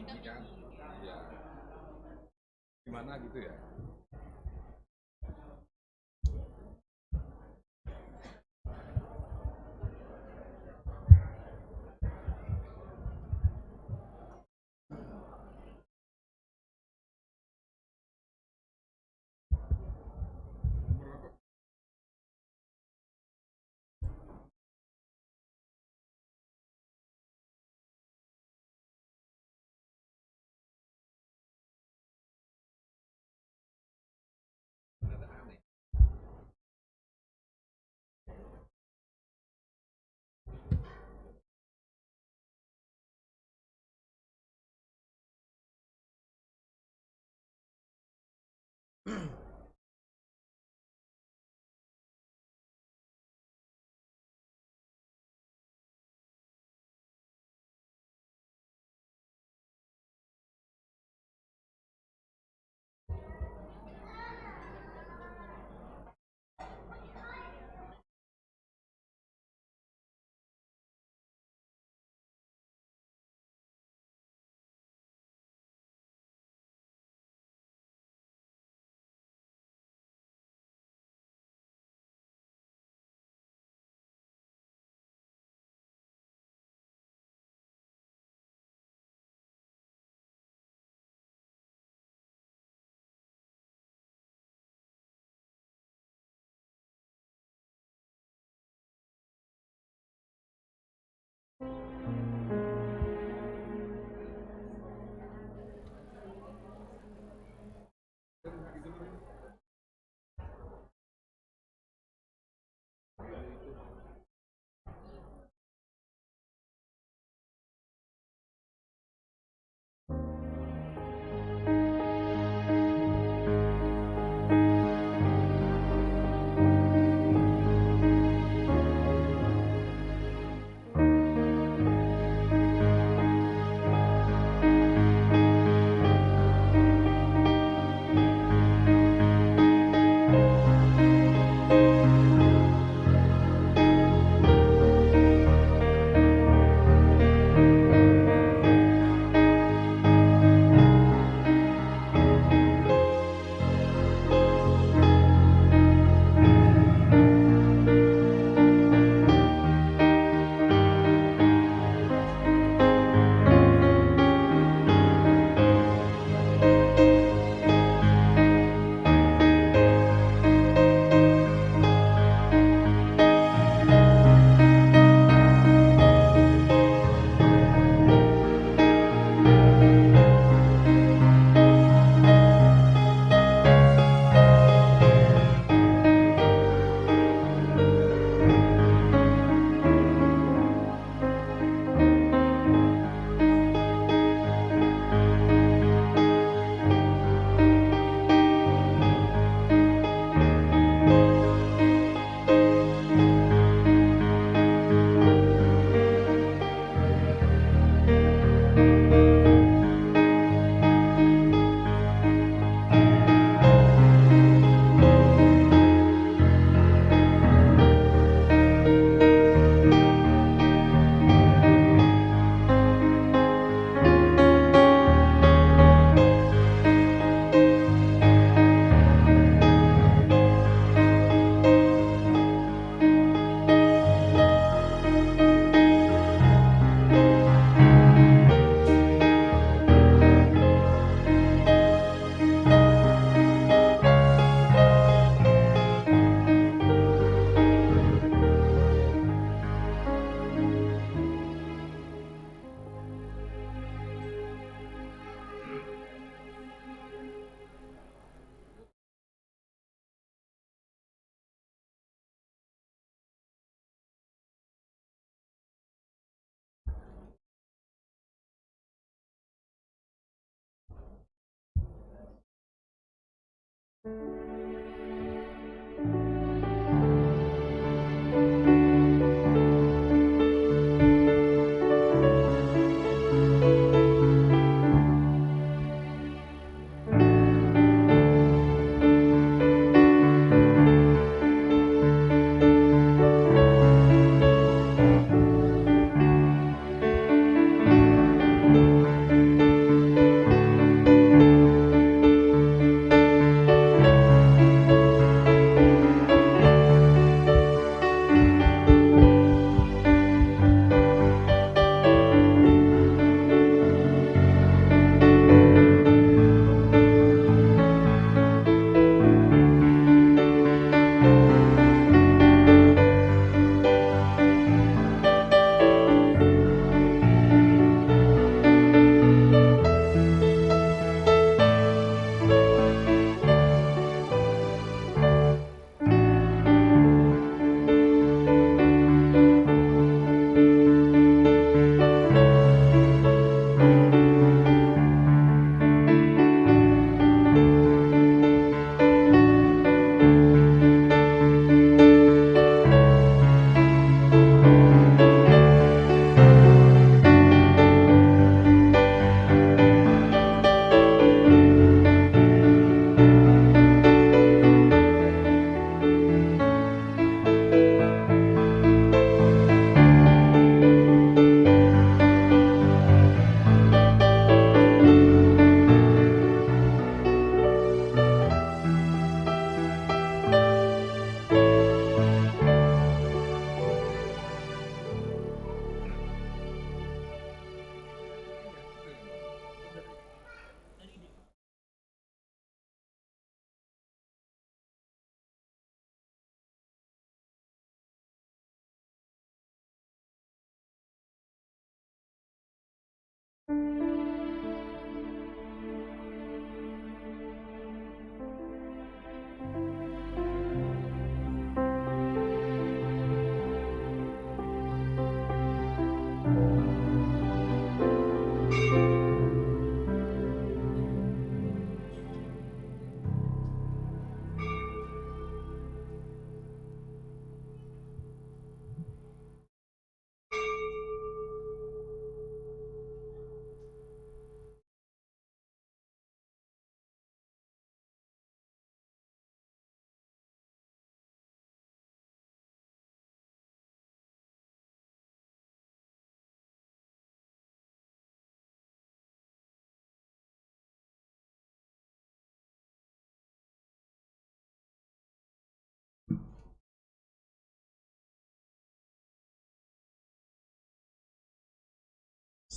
tinggi kan, ya gimana gitu ya.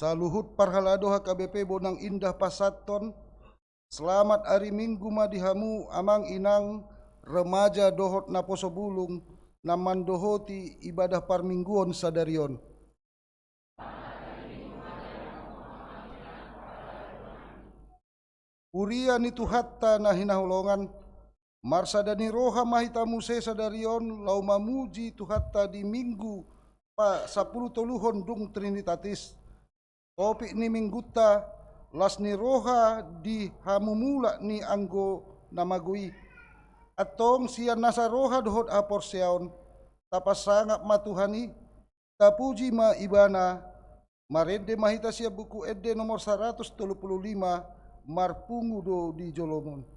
Saluhut parhaladoha KBP bonang indah pasaton. Selamat hari Minggu madihamu amang inang remaja dohot naposo bulung naman dohoti ibadah parmingguon sadarion. Uria ni tuhatta na hinahulongan marsadani roha mahita muse sadarion lau mamuji tuhatta di minggu pa 10 toluhon dung trinitatis. Topik ni mingguta las ni roha di hamumula ni anggo namagui. Atong sian nasa roha dohot apor seaon tapasangap matuhani tapuji ma ibana marede mahita sia buku ede nomor 135 marpungu do di Jolomon.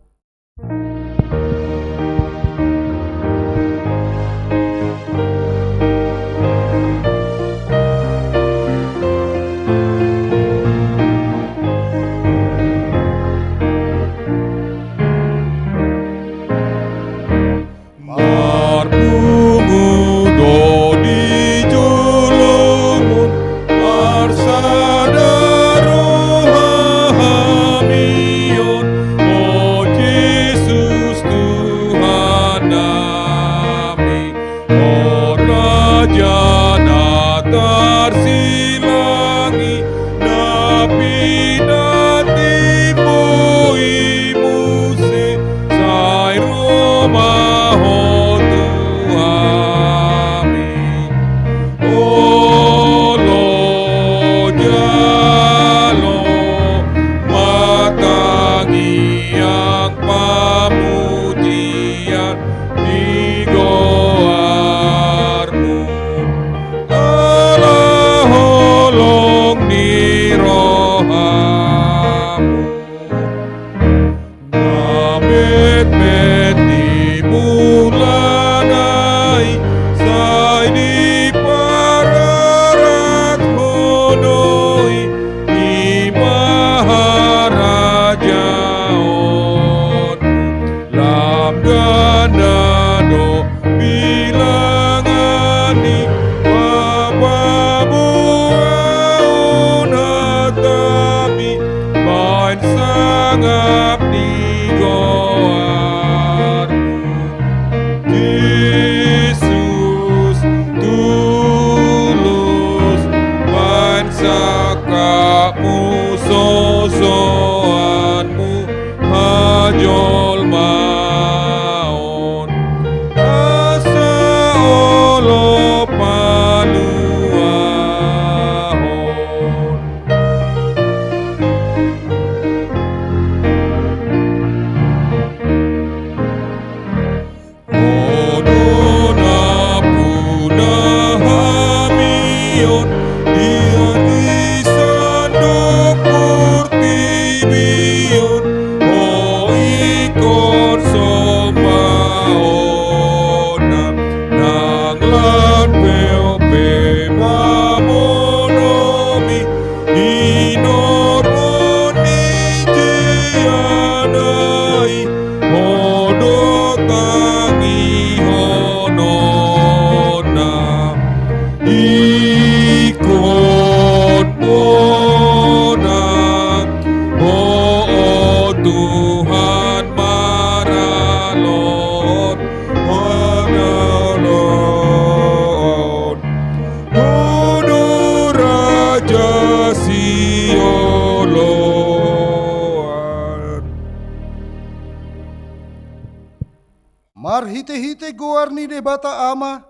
Marhite-hite goarni de bata ama,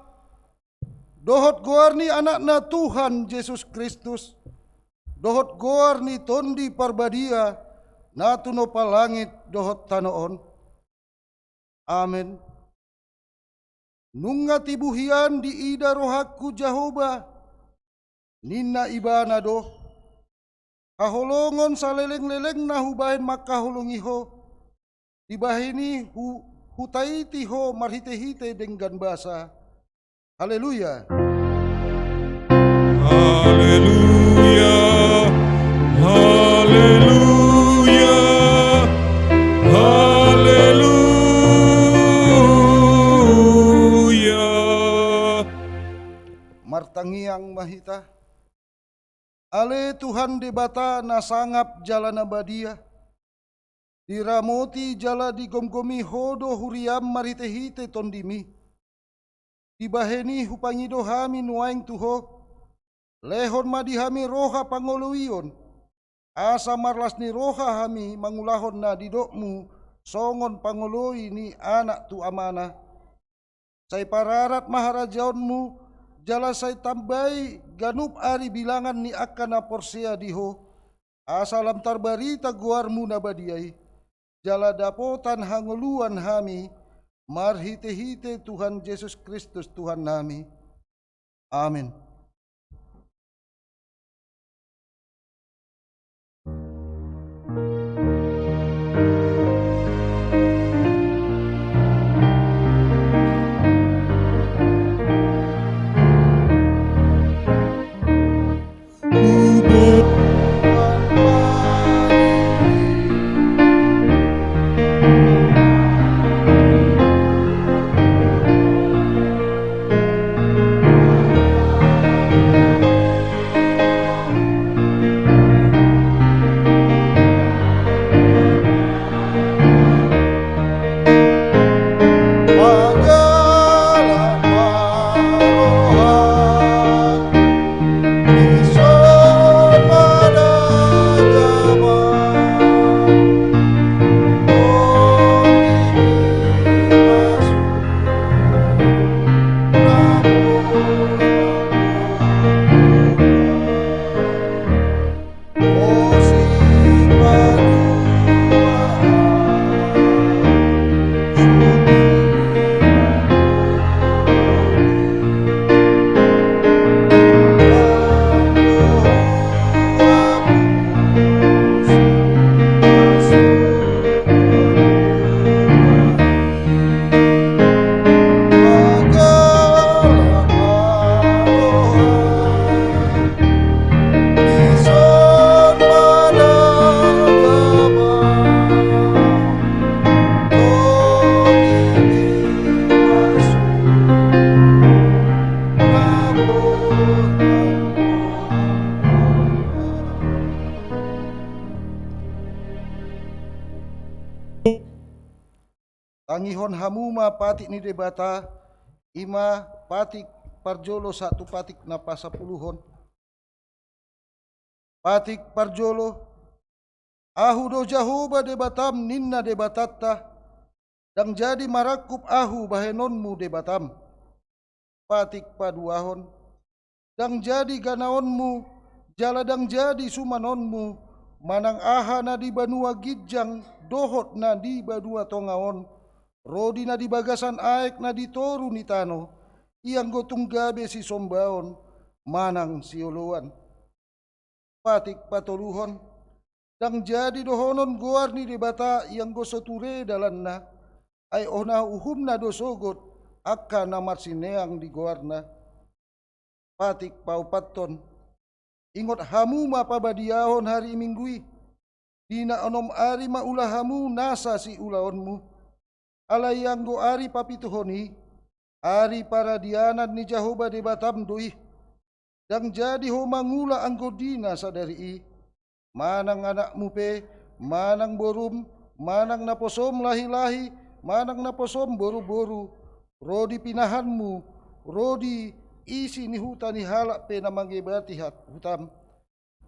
dohot goarni anakna Tuhan Yesus Kristus, dohot goarni tondi parbadia, natuno palangit dohot tanoon. Amen. Nunga tibuhian di ida rohaku Jahoba, ninna ibana doh, haholongon saleleng-leleng na hubahin makahulungiho, dibahini hutaiti ho marhite-hite dengan bahasa. Haleluya. Haleluya. Haleluya. Haleluya. Martangiang mahita Ale Tuhan debata nasangap jalan abadia. Diramoti jala digomgomi hodo huriam marite-hite tondimi. Dibaheni hupangido hami nuaing tuho. Lehon madihami roha pangoluion. Asa marlas ni roha hami mangulahon na didokmu. Songon pangoloi ni anak tu amanah. Say pararat maharajaonmu. Jala say tambai ganup ari bilangan ni akana porsia diho. Asalam tarbarita guarmu nabadiai. Jala dapotan hanguluan hami, marhite-hite Tuhan Yesus Kristus Tuhan nami. Amin. Tangihon hamuma patik ni debata, ima patik parjolo satu patik napa 10. Patik parjolo, ahu do jahuba debatam ninna debatatta, dang jadi marakup ahu bahenonmu debatam. Patik paduahon, dang jadi ganaonmu, jala dang jadi sumanonmu, manang aha na di banua gijang, dohot na di banua tongaon, rodi na di bagasan aek na di toru ni tano, iyang gotong gabe si sombaon, manang siuluan. Patik patoluhon, dang jadi dohonon goar ni debata yang gosoture dalan na, ay ona uhum na dosogot, akka na marsineang di goar na. Patik paupaton, ingot hamu mapabadiahon hari minggui, dina onom ari maulahamu nasa si ulaonmu, alayang go ari papituhoni, ari para dianan ni Jahoba debatam doi, dang jadi ho mangula anggo dina sadari manang anakmu pe, manang borum, manang naposom lahi-lahi, manang naposom boru-boru, rodi pinahanmu, rodi isi ni hutan ni halak pe namanggebati hutam.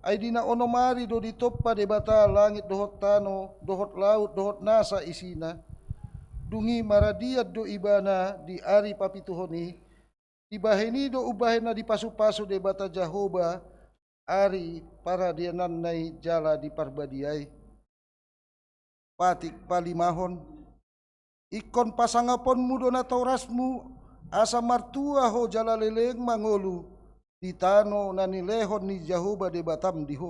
Ay dina onomari do ditoppa debata langit dohot tano, dohot laut, dohot nasa isina. Dungi maradiat do ibana di ari papituhoni, dibaheni do ubahena di pasu-pasu debata Jahoba, ari para dianan nai jala di parbadiai. Patik palimahon, ikon pasangapon mudo na taurasmu, asa martua ho jala leleng mangolu, di tano na nilehon ni Jahoba debatam diho.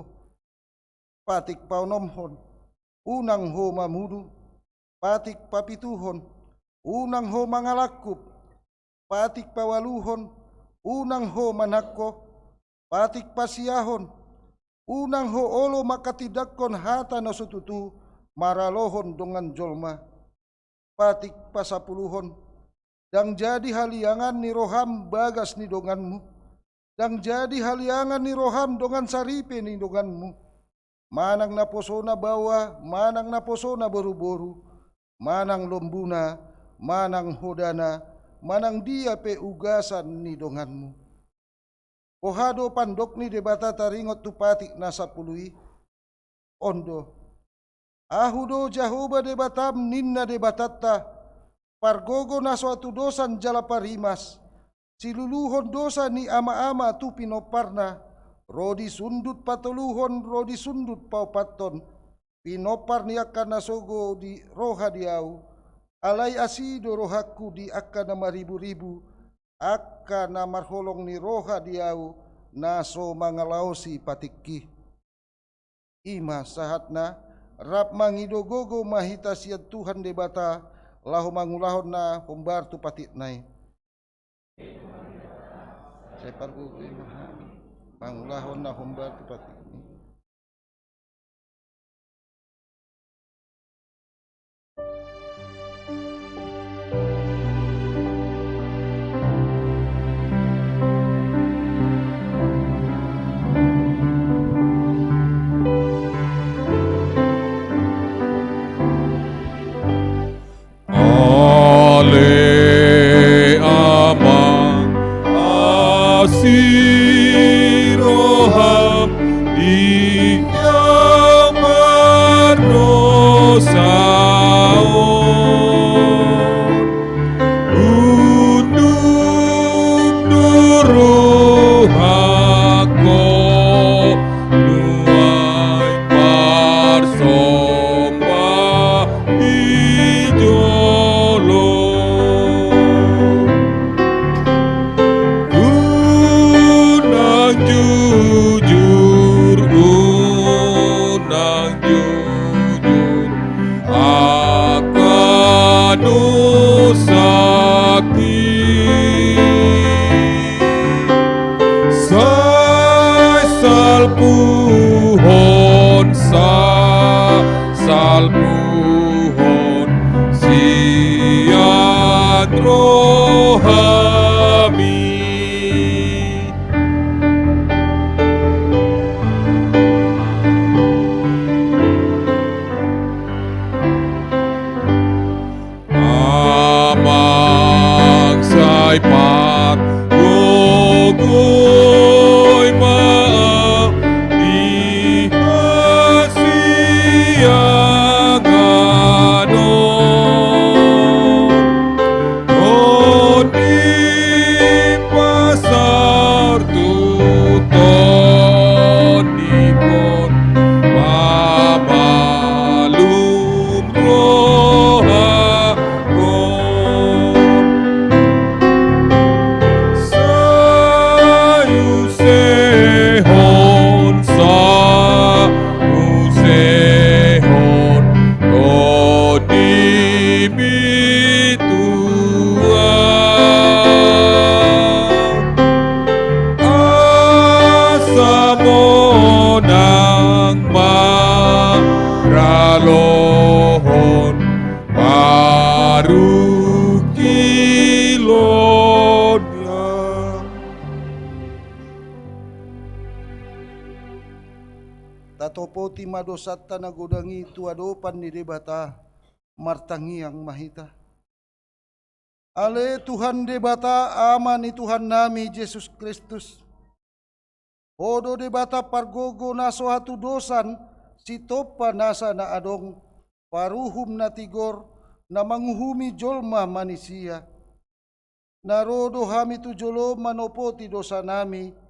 Patik paunomhon, unang ho mamudu, patik papituhon, unang ho mangalakup, patik pawaluhon, unang ho manakko, patik pasiahon, unang ho olo makatidakkon hata na sututu, maralohon dongan jolma. Patik pasapuluhon, dang jadi haliangan ni roham bagas ni donganmu, dang jadi haliangan ni roham dongan saripe ni donganmu. Manang naposona bawa, manang naposona boru-boru, manang lombuna, manang hodana, manang dia pe ugasan ni donganmu. Pohado pandok ni debata taringot tupati nasa pului. Ondo. Ahudo Jahoba debatam ninna debatatta. Pargogo na suatu dosan jala parimas. Siluluhon dosa ni ama-ama tu pinoparna. Rodi sundut patuluhon, rodi sundut paupaton. Pinopar ni akan nasogo di roha diau. Alai asido rohaku di akan nama ribu-ribu. Akan nama marholong ni roha diau. Naso mangalausi patikki. Ima sahatna. Rap mangidogogo mahita siat Tuhan debata. Lahu mangulahon na pembartu patik nai. Saya pargo mangulahon na pembartu patik nai. Ale amang asiroham di yang berdosaon undung nuruhako nuai parsomba hijolo unang jujur akan usaki salpuhon salpuhon siat rohami amang sai par gogoy maaf di asiaganon di pasar tuton dipon mamalum rohagon sayusehon todibituan asamonang maralohon parukilodang. Tatopo ti madosata na godangi tuadopan ni debata martangi yang mahita. Ale Tuhan debata ama ni Tuhan nami Yesus Kristus. Odo debata pargogo na sohatu dosan si topa nasa na adong paruhum na tigor na manguhumi jolma manisia. Narodo hami tu jolo manopoti dosa nami.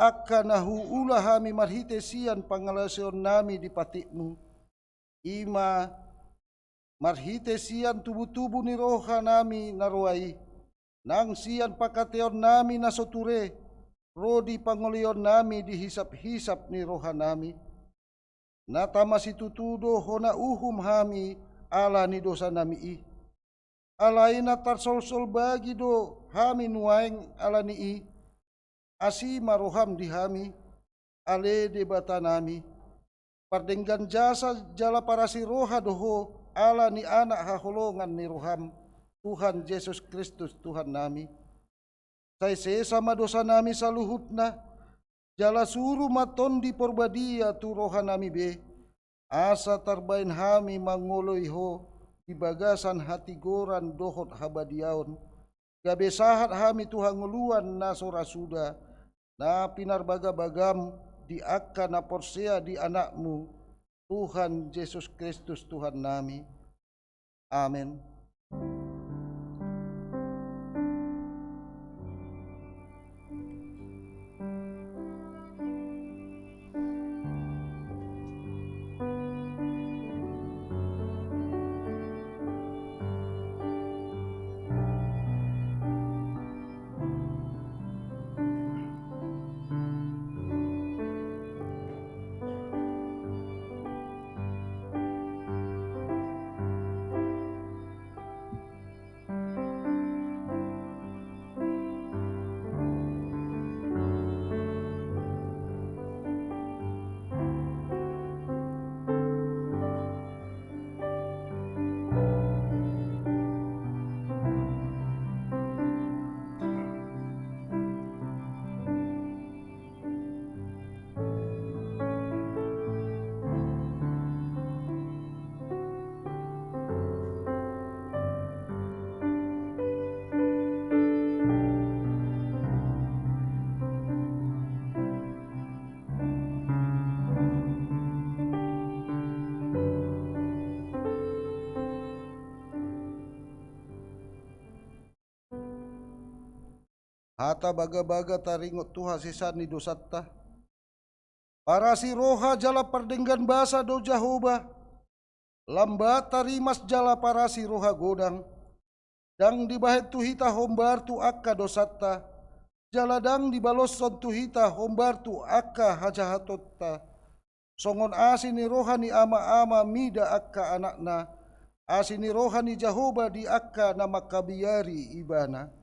Akka nahuula hami marhite sian pangalasion nami di patikmu. Ima marhite sian tubuh-tubuh ni roha nami naruai. Nang sian pakateon nami nasoture. Rodi pangolion nami dihisap-hisap ni roha nami. Natama situtudo hona uhum hami ala ni dosa nami i. Alaina tarsol-sol bagi do hami nuaing ala ni i. Asi maroham di hami, ale debata nami. Pardenggan jasa jala parasi roha doho, ala ni anak haholongan ni roham, Tuhan Yesus Kristus Tuhan nami. Sai sama dosa nami saluhutna, jala suruh maton di porbadia tu roha nami be, asa tarbain hami mangoloi ho, di bagasan hati goran dohot habadiaon, gabe sahat hami Tuhan nguluan na sora suda, na pinar baga-bagam di akka na porsea di anakmu, Tuhan Yesus Kristus Tuhan nami. Amin. Hata baga-baga taringot Tuha sisani dosatta. Para si roha jala pardenggan basa do Jahoba. Lambat tarimas jala para si roha godang. Dang dibahet tuhita hombar tu akka dosatta. Jala dang dibalosson tuhita hombar tu akka hajahatotta. Songon asini roha ni ama-ama mida akka anakna. Asini roha ni Jahoba di akka nama kabiyari ibana.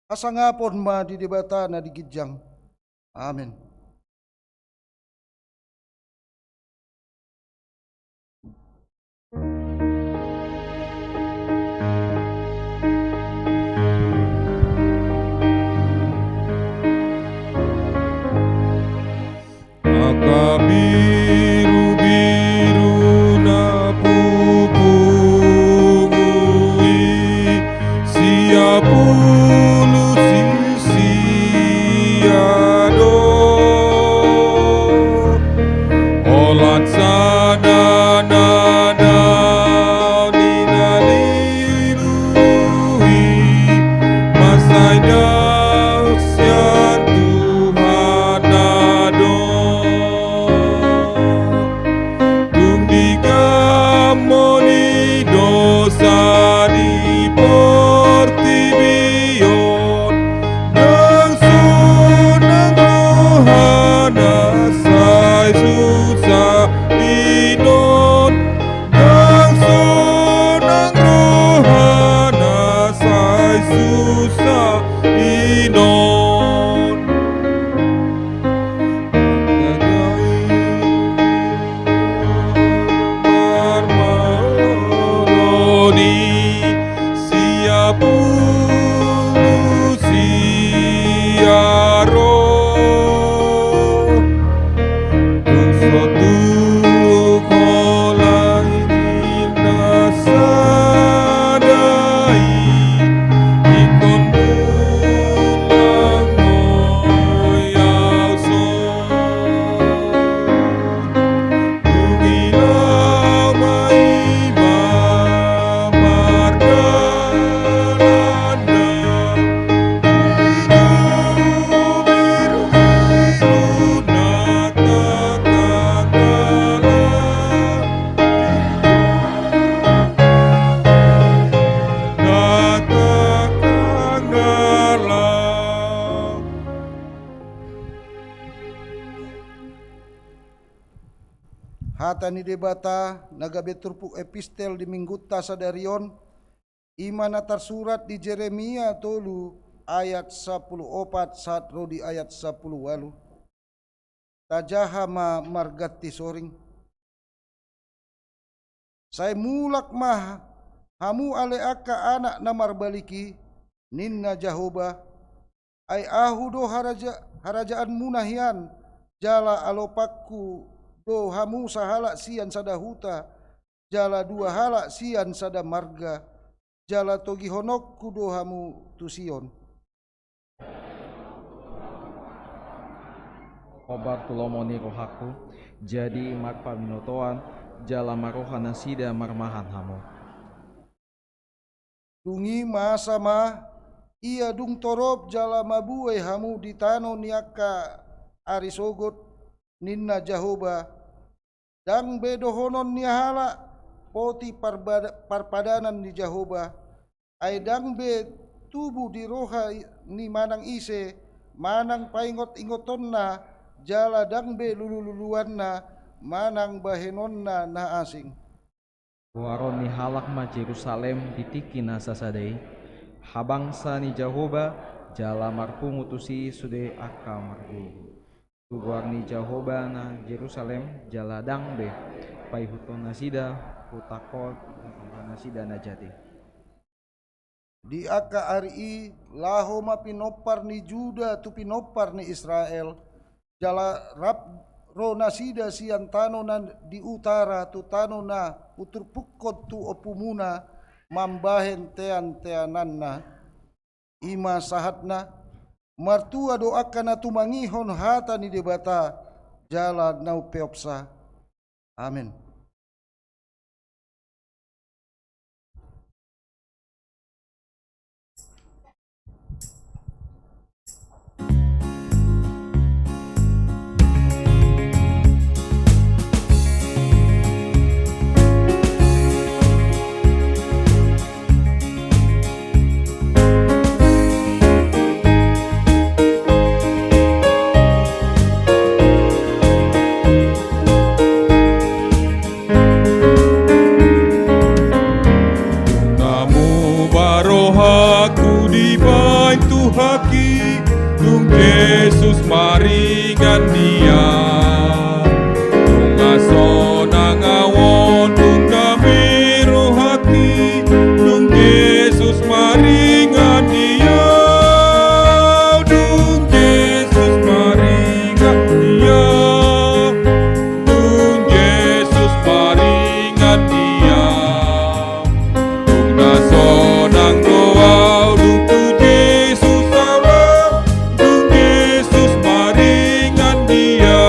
Asangapon ma di debata na digijang. Amin. Maka biru-biru na pupungui siapulu sisiado olat sana nana ninalilui masai dahsyat Tuhan ado tung digamoni dosa di portibion nang sunang rohana sai susah inon nang sunang rohana sai susah inon marmaroni siapulu siaro tung suatu kolai nasadai ikon mulang moyal son Tugilaw maiba margalanda biru-biru natakangala. Hata ni debata nagabe turpuk epistel di mingguta sadarion imana tersurat di Jeremia tolu ayat 14 saat rodi ayat 10 walu tajahama margati soring saya mulak mah hamu ale akka anak namar baliki ninna Jahoba ai ahu do harajaan munahian jala alopakku do hamu sahala sian sada huta jala dua hala sian sada marga jala togi honokku do hamu tusion. Obar tulomoni rohaku jadi marpa minotoan jala marohana sida marmahan hamu. Dungi masama ia dung torob jala mabuai hamu di tano niaka arisogot ninna Jahoba dang bedo honon niahala poti parpadanan di Jahoba ai dang be tubuh di roha ni manang ise manang paingot ingotonna jala dang be lulu-luluanna manang bahenonna na asing. Waron ni halak ma Jerusalem ditiki nasa sadai habangsa ni Jahoba jala marpu ngutusi sude aka marguru tuguar ni Jahoba na Jerusalem jala dang be pai huton nasida hutakot nasida najati Di aka ari laho ma pinopar ni Juda tu pinopar ni Israel jala rap ro nasida sian tano na di utara tu tano na utur pukot tu opumuna mambahen teananna ima sahatna martua doakan na tumangihon hata ni debata jala nau peopsa. Amin. Barohaku dibantu haki Tung Yesus maringan dia Tung asonang awon tung kami rohaki Tung Yesus maringan dia Tung Yesus maringan dia Tung Yesus maringan dia Tung nasonang doa Tung Yesus sama Tung Yesus maringan dia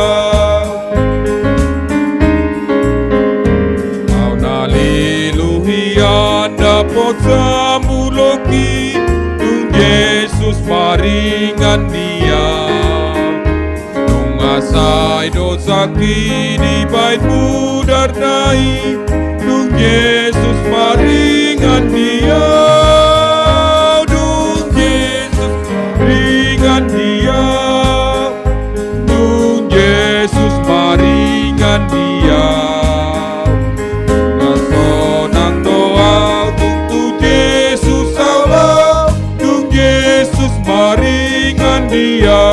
Kau naliluhian dapat samuloki Tung Yesus maringan dia Tung asai dosa kini baitmu darnai Tung Yesus maringan dia Tung Yesus maringan dia Tung Yesus maringan dia Nasonang doa Tung Yesus Allah Tung Yesus maringan dia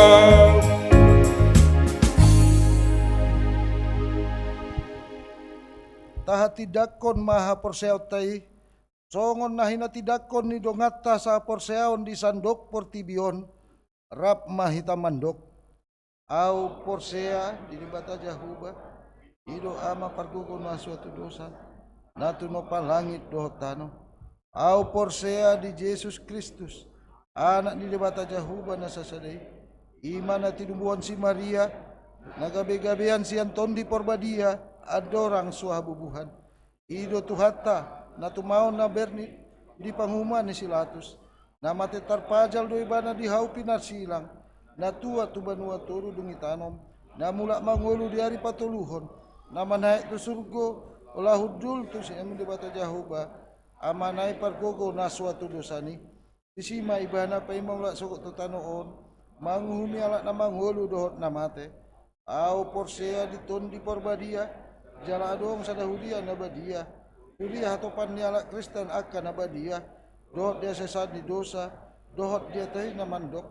Taha tidakon maha porseaw tai songon nahina tidakon ni dongata sa porseaon di sandok portibion rap mahita mandok au porsea di bata Jahuba ido ama pargugon na suatu dosa natu no palangit do tano au porsea di Yesus Kristus anak di bata Jahuba na sasadai imana tinubuan si Maria nagabe-gabean si Anton di porbadia adorang suhabubuhan ido tuhata na tumaon na berni di panghuman ni Silatus na mate tarpajal do ibana di haupi na silang na tua tu banua turu dungi tanom na mula mangulu di hari patuluhon na manaik tu surgo olah hudul tu si emu di bata Jahoba amanai pargogo na suatu dosani isima ibana pa imang la sokot tu tanoon manguhumi alak na mangulu dohot na mate au porsea di ton di porbadia jala adong sadahudia na badia hudia hatopan ni alak Kristen akan na badia dohot dia sesat di dosa dohot dia tahi na mandok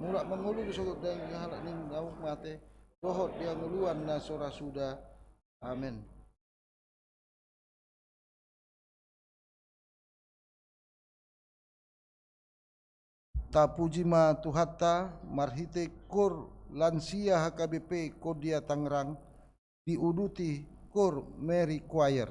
mulak mengulu di sokot dang halak ning gauk mate dohot dia nguluan na sora suda. Amin. Tapujima tuhatta marhite kur lansia HKBP Kodia Tangerang diuduti kur Mary Choir.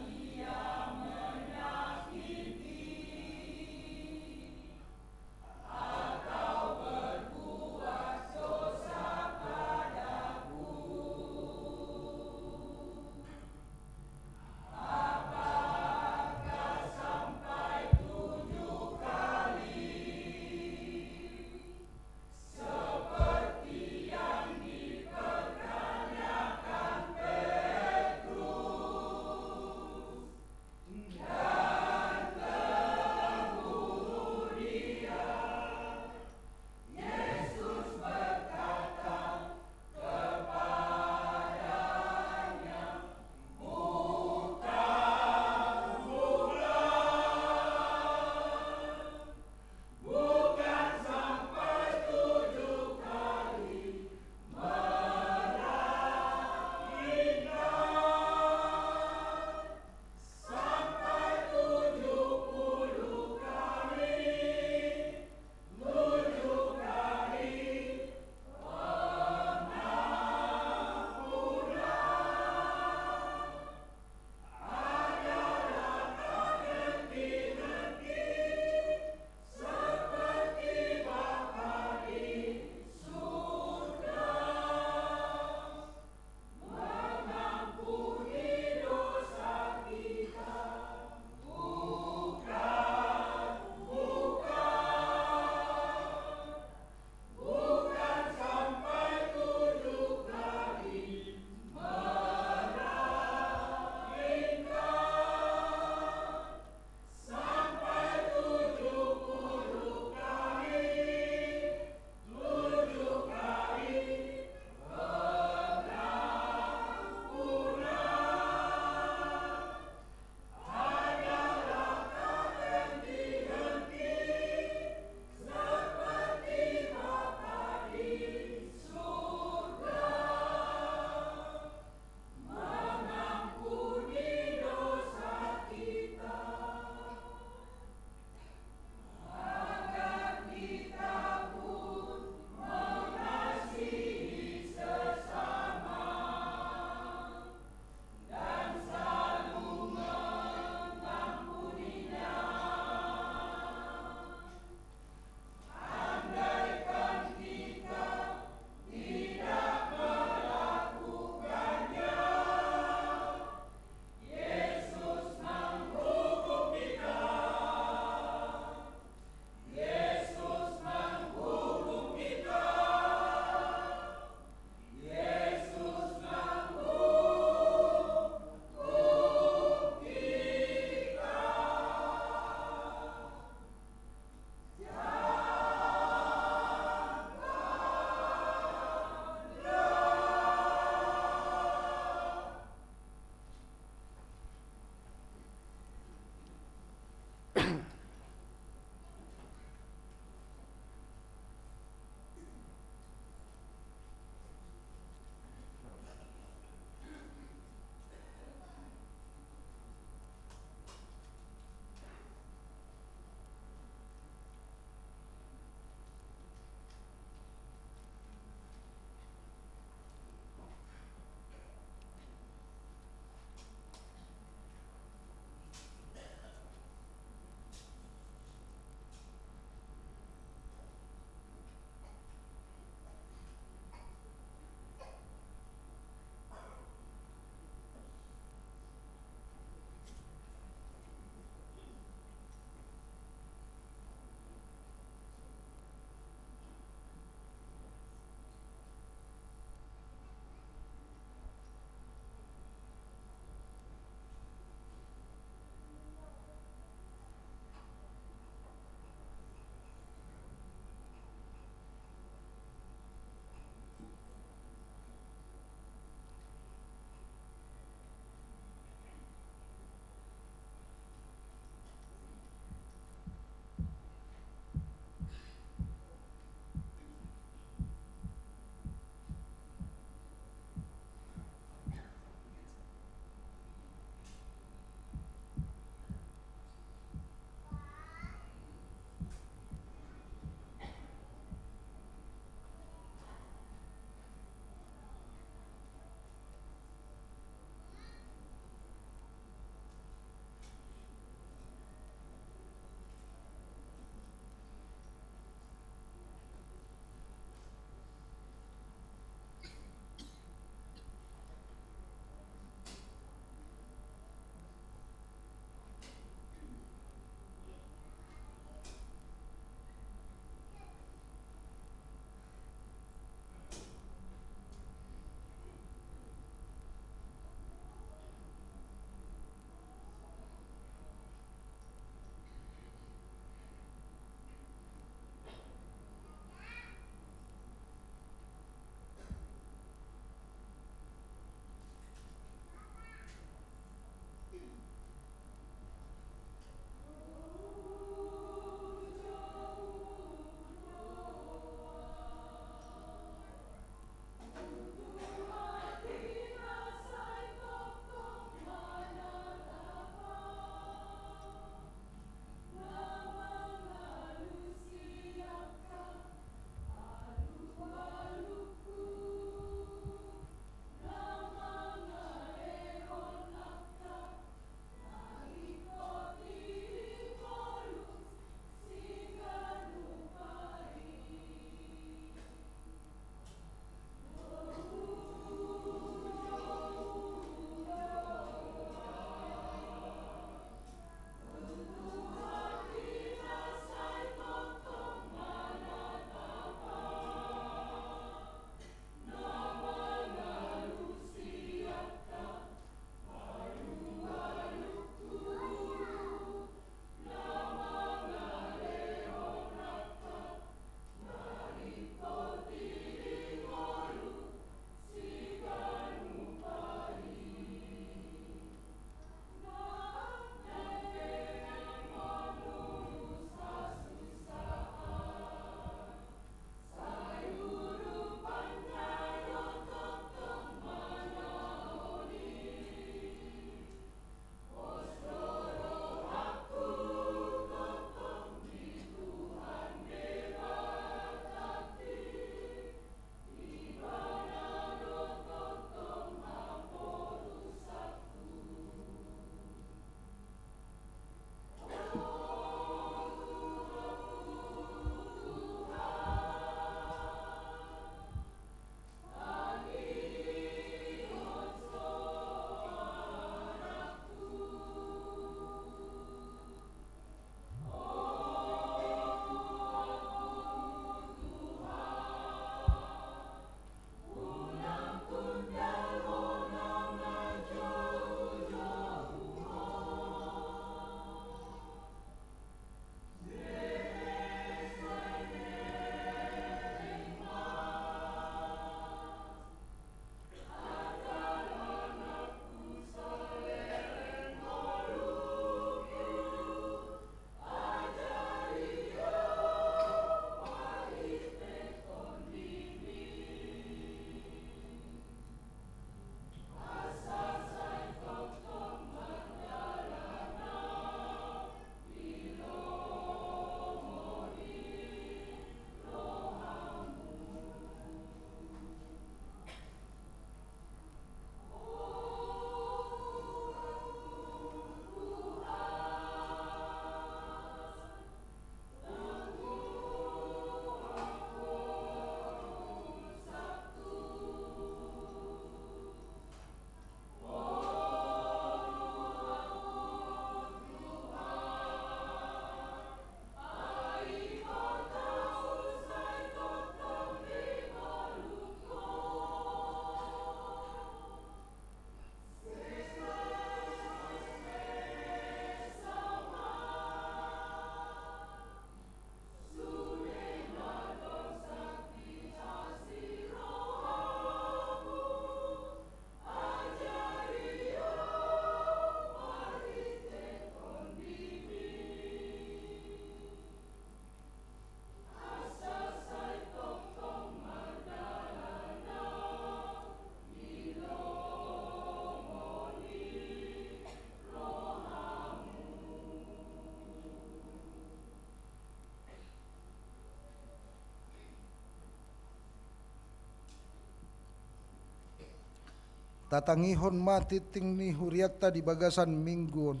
tatangihon mati ting ni huriatta di bagasan mingguon.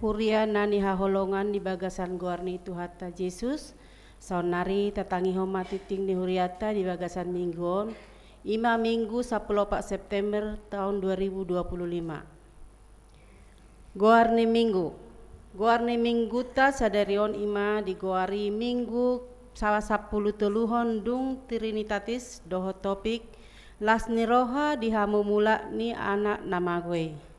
Huriana ni haholongan di bagasan guarni Tuhatta Yesus saunari tatangiho matiting ni huriata di bagasan mingguon ima minggu 14 September tahun 2025. Guarni minggu ta sadarion ima di guari minggu salah 10 teluhon dung Trinitatis doho topik lasni roha dihamu mula ni anak nama gue.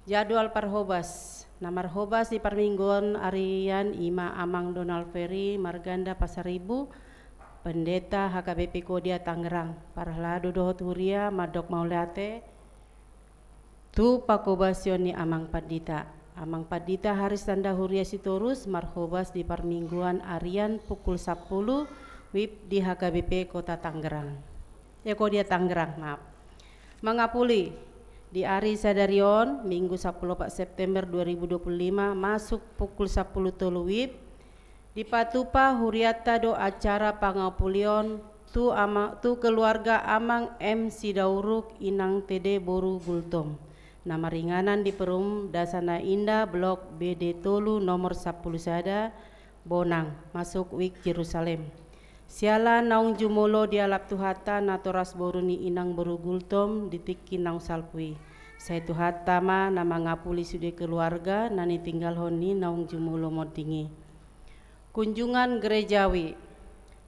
Jadwal parhobas, namar hobas di parmingguan arian ima Amang Donald Ferry Marganda Pasaribu Pendeta HKBP Kodia Tangerang Parlado dohot huria madok maulate tu pakobasion ni Amang Padita Haris tanda huria sitorus marhobas di parmingguan arian pukul 10 WIB di HKBP Kota Tangerang Kodia Tangerang maaf mangapuli di hari sadarion minggu 14 September 2025 masuk pukul 10 tolu WIB di patupa huriata do acara pangapulion tu keluarga Amang M Sidauruk Inang TD Boru Gultom nama ringanan di Perum Dasana Indah Blok BD Tolu nomor 10 sada Bonang masuk WIB Yerusalem. Siala naung jumolo dialap tuhata natoras boruni inang boru gultom ditiki naung salpui. Saya tuhata ma nama ngapuli sude keluarga nani tinggal honi naung jumolo modingi. Kunjungan gerejawi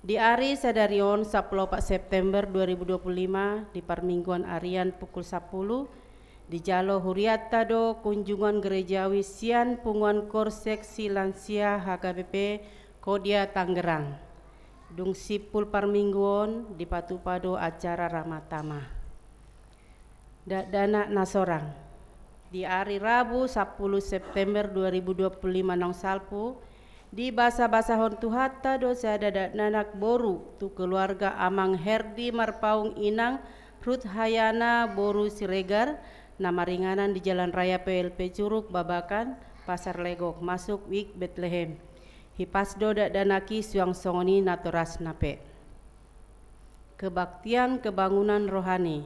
di hari sadarion 14 September 2025 di parmingguan arian pukul 10 di Jalo Huriata do kunjungan gerejawi sian punguan korseksi lansia HKBP Kodia Tangerang. Dung sipul parmingguon di patupado acara ramatama. Dana nasorang di hari Rabu 10 September 2025 nong salpu di basa-basahon tuhata do sada nanak boru tu keluarga Amang Herdi Marpaung Inang Ruth Hayana Boru Siregar nama ringanan di Jalan Raya PLP Curug Babakan Pasar Legok masuk WIB Bethlehem. Hipasdo danaki suang songoni naturas nape. Kebaktian kebangunan rohani.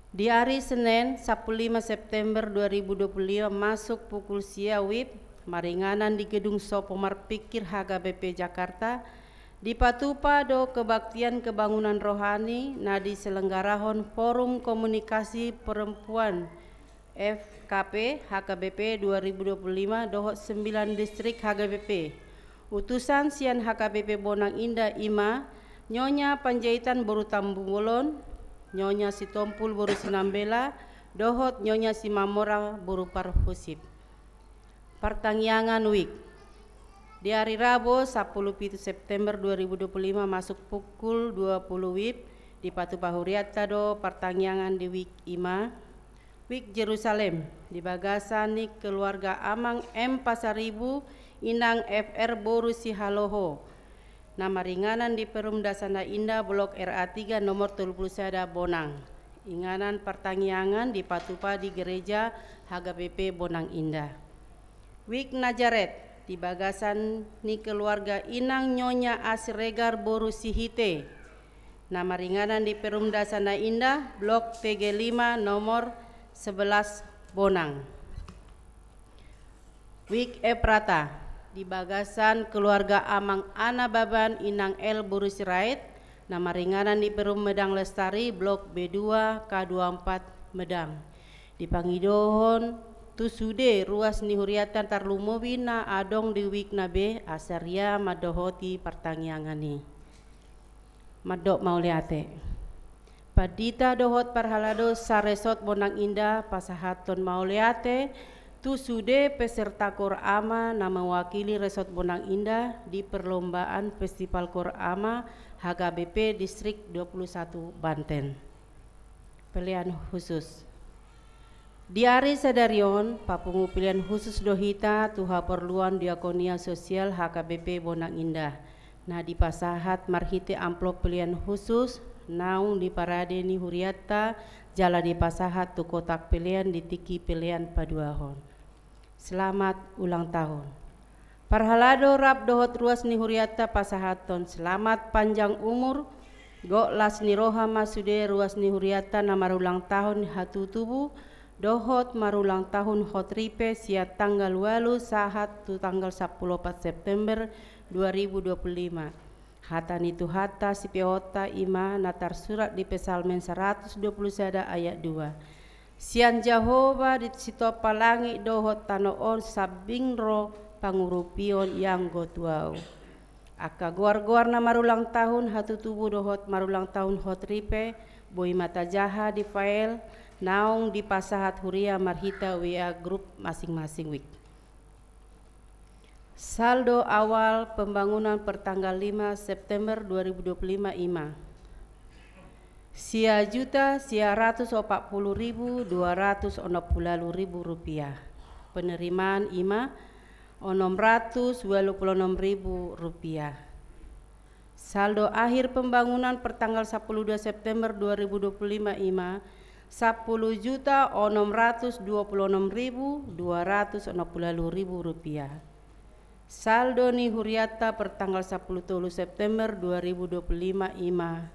Di hari Senin 15 September 2025 masuk pukul sia WIB maringanan di gedung Sopomar Pikir HKBP Jakarta di patupa do kebaktian kebangunan rohani nadi selenggarahon Forum Komunikasi Perempuan FKP HKBP 2025 dohot 9 distrik HKBP utusan sian HKBP Bonang Indah Ima Nyonya Panjaitan Boru Tambungolon Nyonya Sitompul Boru Sinambela dohot Nyonya Simamora Boru Parhusip. Pertangyangan WIB di hari Rabu 10 September 2025 masuk pukul 20 WIB di Patupa Huriata do pertangyangan di WIB Ima WIB Yerusalem di bagasani keluarga Amang M Pasaribu Inang FR Boru Sihaloho nama ringanan di Perum Dasana Indah Blok RA3 nomor 30 sada Bonang inganan pertangyangan di Patupa di gereja HKBP Bonang Indah. WIB Najaret di bagasan ni keluarga Inang Nyonya Asiregar Boru Sihite nama ringanan di Perum Dasana Indah Blok TG5 nomor 11 Bonang. WIB Eprata di bagasan keluarga Amang Ana Baban Inang L Boru Sirait nama ringanan di Perum Medang Lestari Blok B2 K24 Medang di Pangidohon tusude ruas nihuriatan tarlumowina adong di WIB nabe asaria madohoti pertangiangani madok mauliate Padita dohot parhalado saresot Bonang Indah pasahaton mauliate tu sude peserta Korama nama wakili resort Bonang Indah di perlombaan Festival Korama HKBP Distrik 21 Banten. Pilihan khusus Diari sadarion, papungu pilihan khusus dohita, tuha perluan diakonia sosial HKBP Bonang Indah. Nah di pasahat marhite amplop pilihan khusus, naung di parade ni huriata, jala di pasahat tu kotak pilihan di tiki pilihan paduahon. Selamat ulang tahun. Parhalado rap dohot ruas ni huriata pasahaton, selamat panjang umur, go las ni roha masude ruas ni huriata na marulang tahun hatu tubuh, dohot marulang tahun hotripe sia tanggal 8 sahat tu tanggal 14 September 2025. Hatan itu hata si peota ima natar surat di Pesalmen 120 sada ayat 2. Sian Jehova di sitopa langit dohot tanoon sabingro pangurupion yang gotuau. Aka goar-goar na marulang tahun hatu tubuh dohot marulang tahun hotripe boi mata jaha di file naung di pasahat huria marhita WA grup masing-masing wik. Saldo awal pembangunan pertanggal 5 September 2025 ima. Sia juta sia 140.260.000 rupiah. Penerimaan ima 626.000 rupiah. Saldo akhir pembangunan pertanggal 12 September 2025 ima 10.626.260.000 rupiah. Saldo ni huriata pertanggal 10 September 2025 ima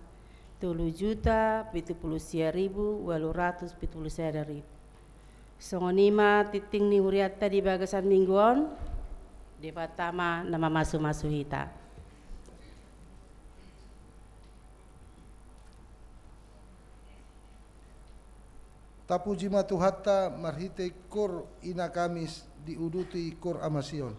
3.070.870. Songonima titing ni huriata di bagasan mingguan di pertama nama masu-masu hita. Tapu jima tuhatta marhite kur ina kamis diuduti kur amasion.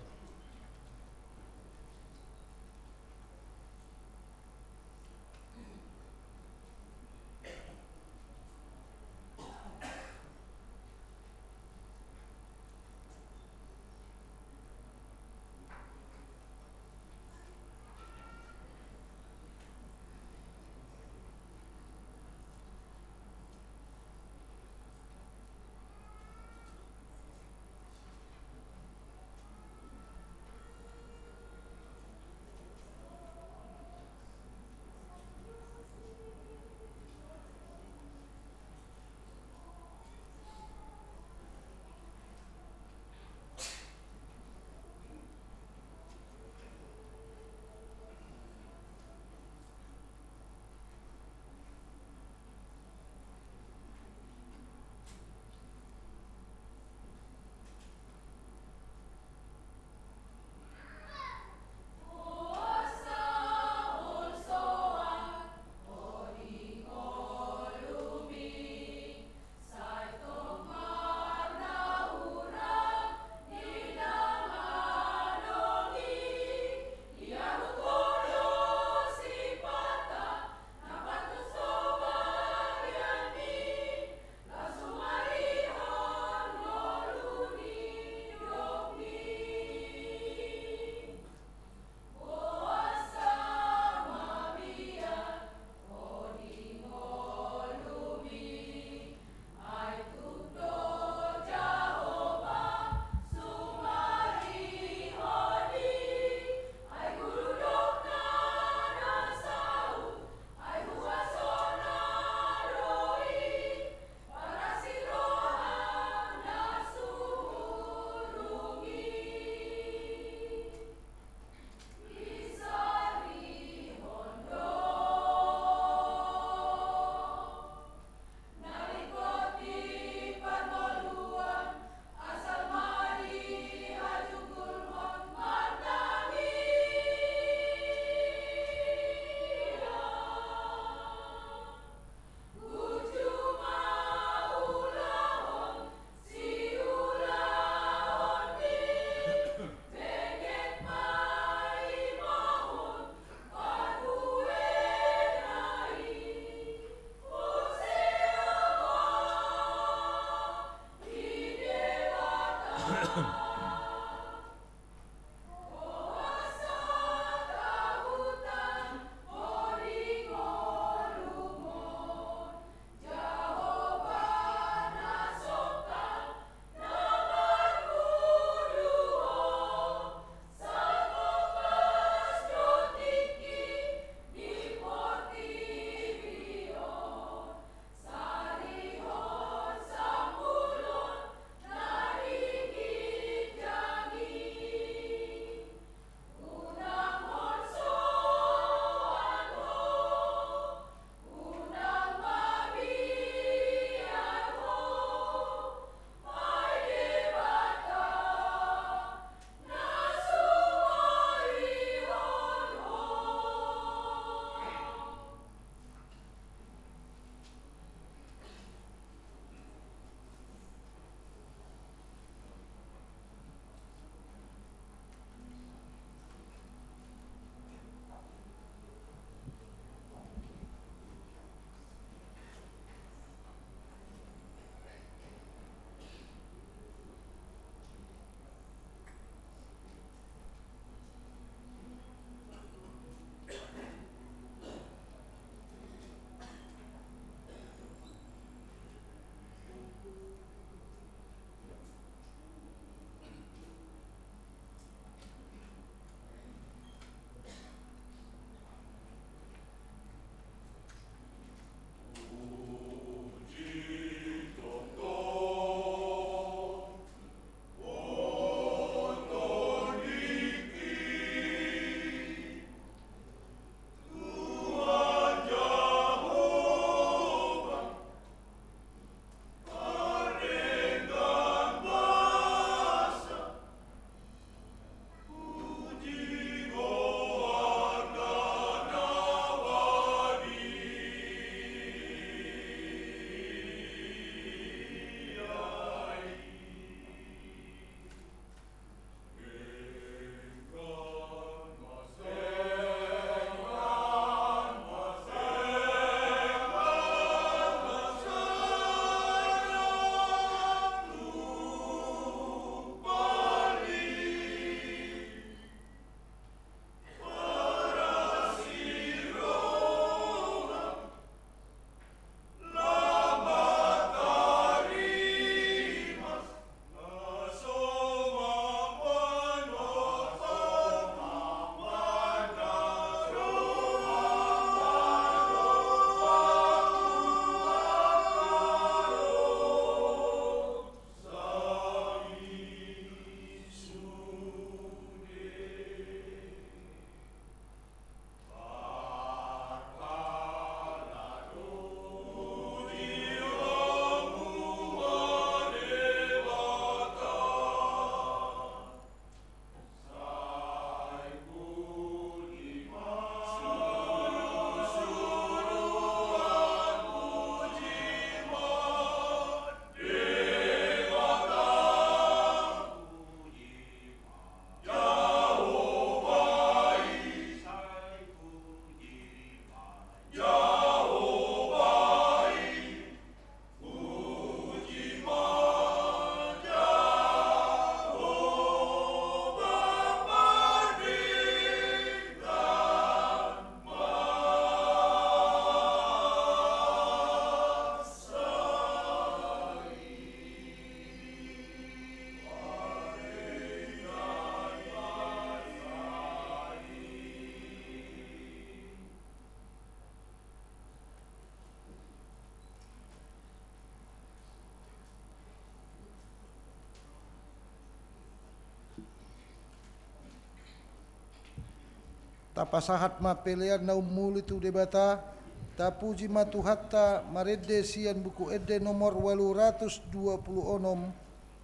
tapasahat ma pelean na umuli tu debata, tapuji ma tuhatta maredde sian buku edde nomor 826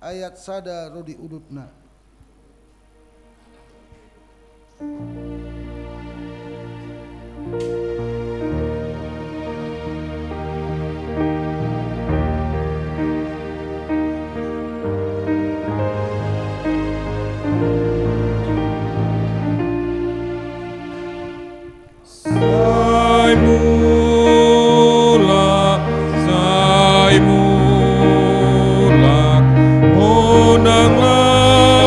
ayat sada rodi udutna. Sai mulak, honanglah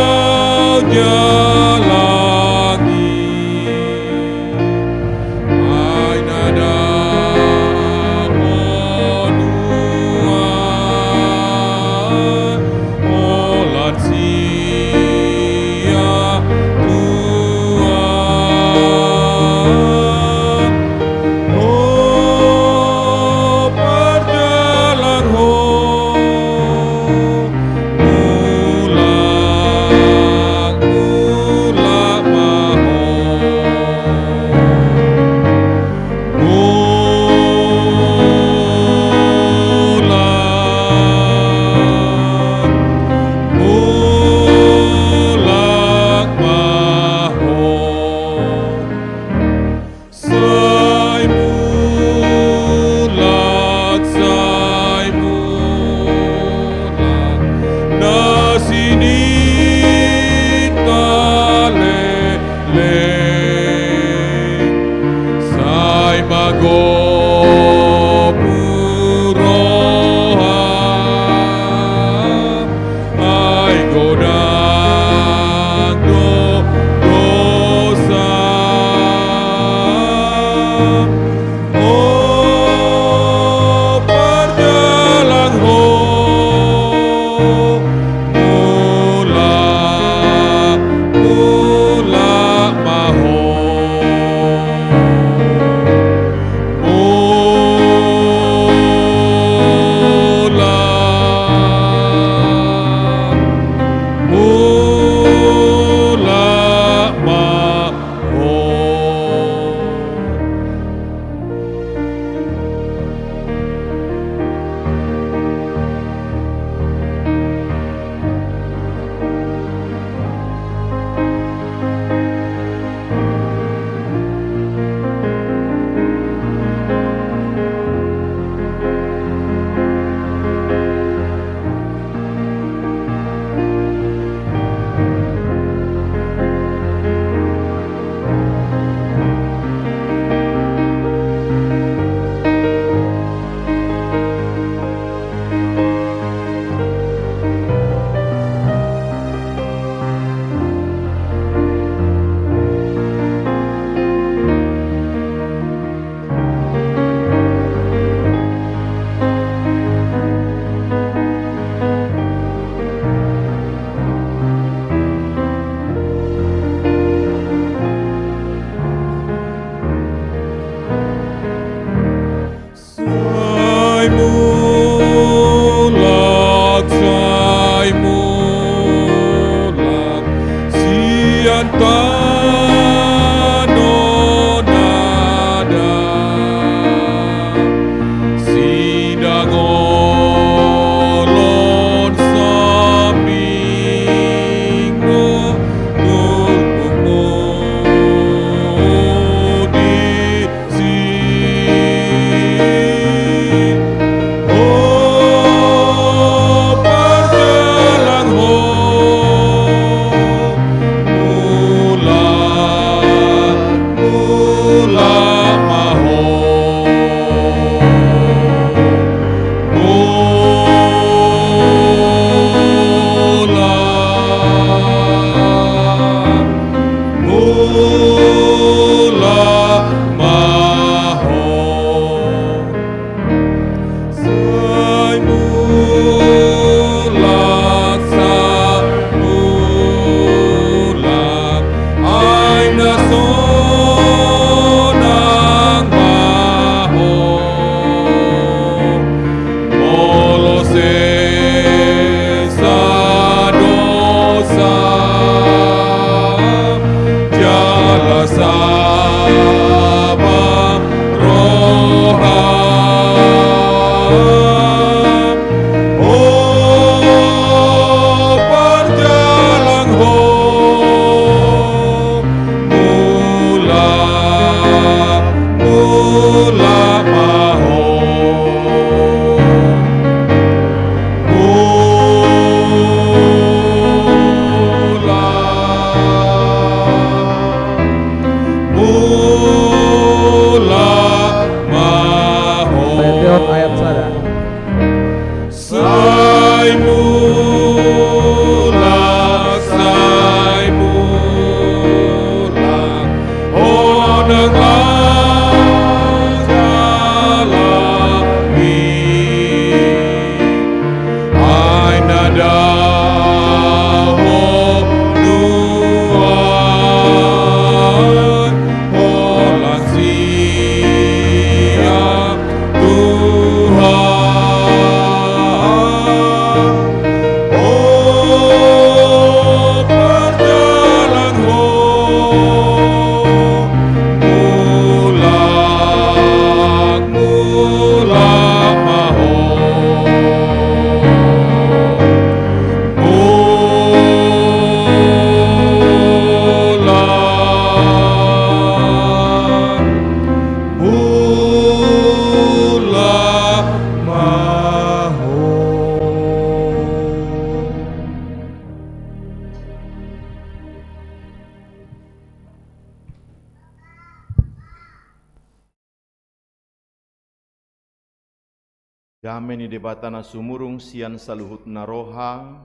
Damen di debatana sumurung sian saluhut naroha,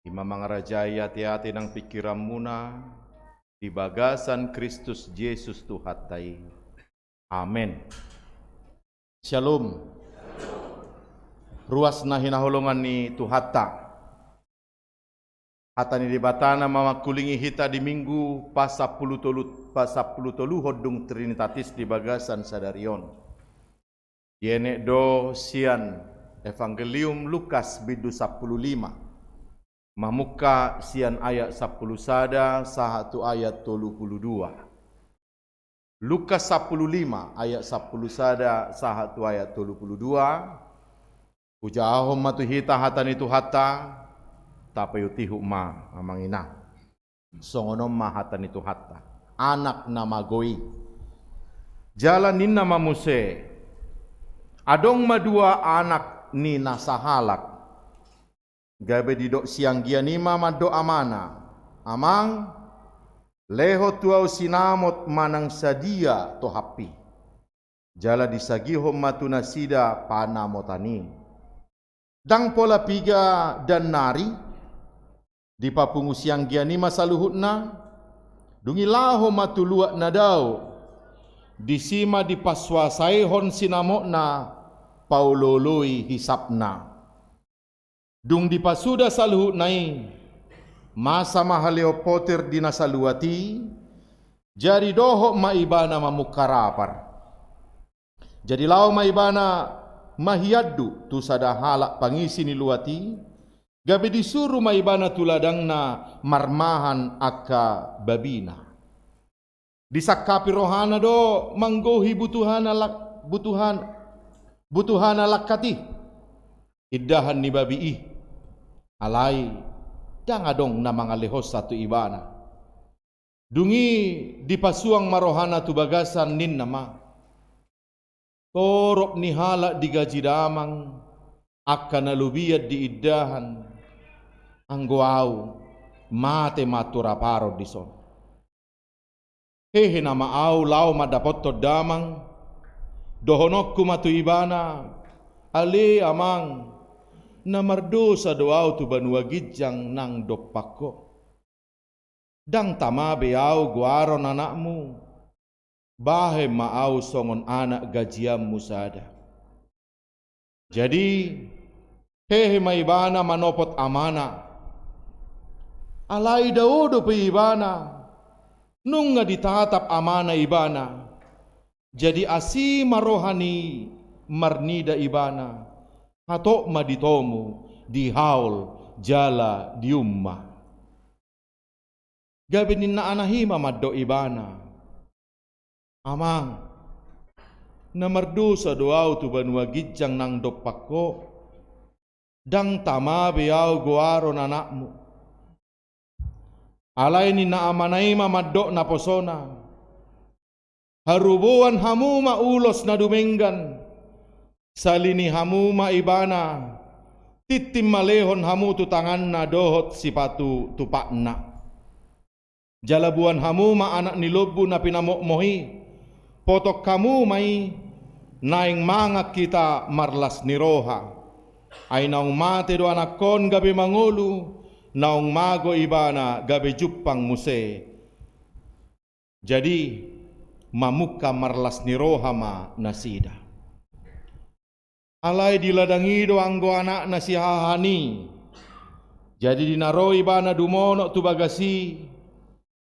imamang rajaya hati-hati nang pikiran muna, di bagasan Kristus Yesus Tuhatai. Amin. Shalom. Ruas na hinaholongan ni Tuhata. Hata ni debatana mamakulingi hita di minggu pasapuluh tolu hodung Trinitatis di bagasan sadarion. Yene do sian Evangelium Lukas bidu 15. Mamuka sian ayat 10 sada sahatu ayat 32. Lukas 15 ayat 10 sada sahatu ayat 32. Ujahom matu hita hatan itu hata tapayutihu ma amangina. Songonom ma hatan itu hata. Anak nama goi. Jalanin nama Muse. Adong madua anak ni nasahalak. Gabe didok siang gianima mado amana. Amang leho tuau sinamot manang sadia tohapi. Jala disagihom matuna sida panamotani. Dang pola piga dan nari. Di papungu siang gianima saluhutna. Dungilaho matuluak nadau. Disima dipaswasai hon sinamokna. Pauloloi hisapna. Dung dipasuda saluhut nai. Masa mahaleo potir dinasaluati. Jadi dohok maibana mamukarapar. Jadi lau maibana mahiyaddu tu sada halak pangisi ni luati. Gabe disuruh maibana tuladangna marmahan akka babina. Disakapi rohana do manggohi butuhana lakati. Iddahan ni babi'i. Alai dangadong na mga lehos satu ibana. Dungi dipasuang marohana tu bagasan nin nama. Torok ni halak digaji damang. Akka nalubiyad di iddahan. Angguau mate matura paro dison. Hehe nama au lau madapot to damang. Dohonokku matu ibana. Ale amang. Namardosa doau tu banua gijang nang dopako. Dang tama beau guaron anakmu. Bahe maau songon anak gajiam musada. Jadi hehe maibana manopot amana. Alai daudo pe ibana. Nunga ditatap amana ibana. Jadi asi marohani marnida ibana. Hatok maditomu di haul jala di umma. Gabinin na anahima maddo ibana. Amang. Namardusa doau tu banua gijang nang dopako. Dang tama beau guaron anakmu. Alai ni na amanai mamadok na posona. Harubuan hamu maulos na dumenggan. Salini hamu maibana. Titim malehon hamu tu tangan na dohot sipatu tupakna. Jalabuan hamu ma anak nilobu na pinamokmohi. Potok kamu mai naing mangak kita marlas niroha. Ay naung mate do anak kon gabi mangulu. Naung mago ibana gabe jupang muse. Jadi mamuka marlas niroha ma nasida. Alai diladangi do anggo anak nasihahani. Jadi dinaro ibana dumono tu bagasi.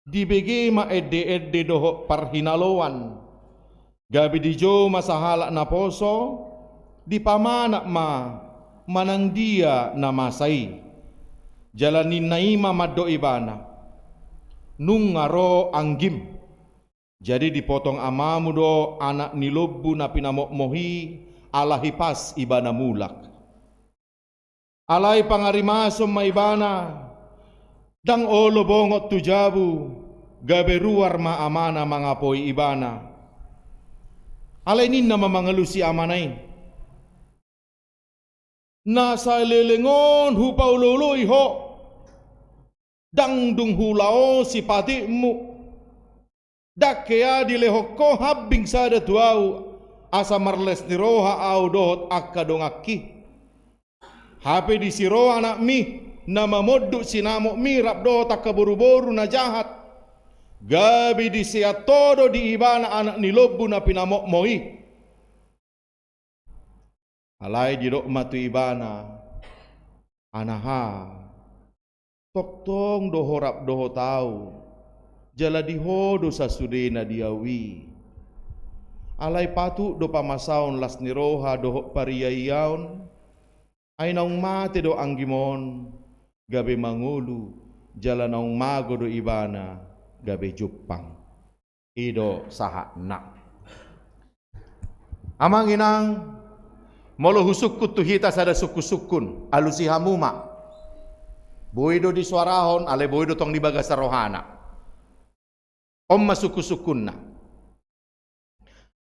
Dibege ma edde doho parhinaloan. Gabi dijo masahalak na poso. Dipamanak ma manang dia namasai. Jalanin naima maddo ibana. Nungaro anggim. Jadi dipotong amamu do anak nilobu na pinamokmohi alahipas ibana mulak. Alai pangarimasom maibana. Dang olo bongot tujabu. Gabe ruar ma amana mangapoi ibana. Alai ninna mamangalusi amanay. Nasa lelengon hupauloloy ho. Dang dung hulao si patikmu. Dakea dilehoko habing sada tuau asa marles ni roha au dohot akka dongaki. Hape di siro anak mi nama moddu sinamo mi rap dohot akka boru-boru na jahat. Gabi di todo di ibana anak ni lobu na pinamok moi. Alai di dok matu ibana anaha toktong dohorap doho tau jala dihodo sasudena diawi alai patu do pamasaon las niroha doho pariyayaon ay naung mate do anggimon gabe mangulu jala naung mago do ibana gabe jupang ido saha nak amang inang molo husukut tuhita sada suku-sukun alusi hamuma boido di suarahon ale boido tong di bagasa rohana omma suku-sukunna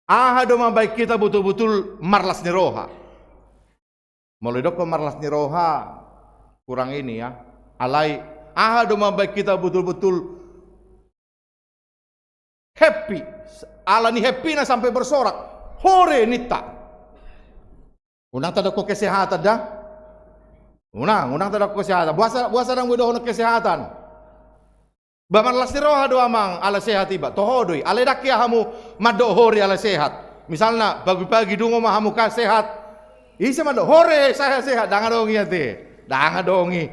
aha do baik kita betul-betul marlas ni roha molo doko marlas ni roha kurang ini ya alai aha do baik kita betul-betul happy ala ni happy na sampai bersorak hore nita. Unang tada ko kesehatan dah. Unang tada ko kesehatan. Buasa dang wedo kesehatan. Baman las roha do amang ala sehat iba. Tohodoi ale dak ya hamu mado hore ala sehat. Misalna pagi-pagi dungo mah hamu ka sehat. Isa mado hore saya sehat danga dongi ate. Danga dongi.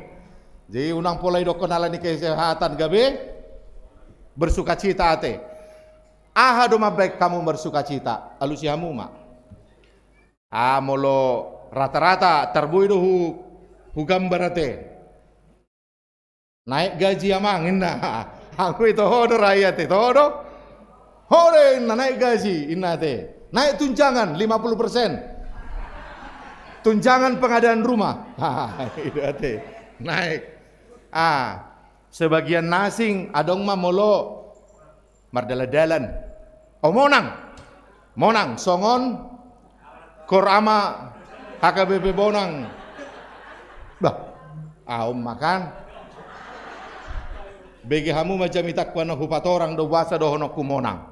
Jadi unang polai do konala ni kesehatan gabe bersukacita ate. Aha do mabaik kamu bersukacita. Alusi hamu mak. Molo rata-rata terbuido hu gambarate naik gaji amang inna aku itu hodo rakyat itu hodo hore inna naik gaji inna te naik tunjangan 50% tunjangan pengadaan rumah itu te naik sebagian nasing adong mah molo mardala-dalan monang songon Korama HKBP Bonang. Bah, makan. Bagi hamu macam itak kuana hupatorang do wasa do honok kumonang.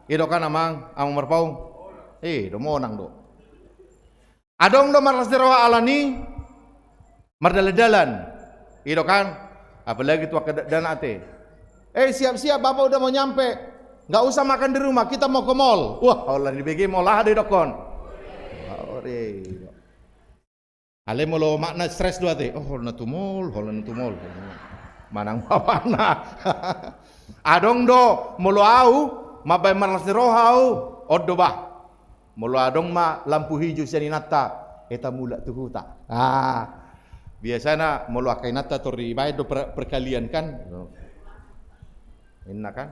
Ido kan amang marpaung. Do monang do. Adong do marlas roha alani mardala-dalan. Ido kan apalagi tua kedan ate. Siap-siap bapak udah mau nyampe. Nggak usah makan di rumah, kita mau ke mall. Wah, Allah di BG mall ada dokon. Ale molo makna stres dua teh. Oh, holna tu mall. Manang papana. Adong do molo au, mabay marlas roha au, oddo bah. Molo adong ma lampu hijau sianinata, eta mula tuhuta. Biasana molo akainata tori bae do perkalian kan. Inna kan?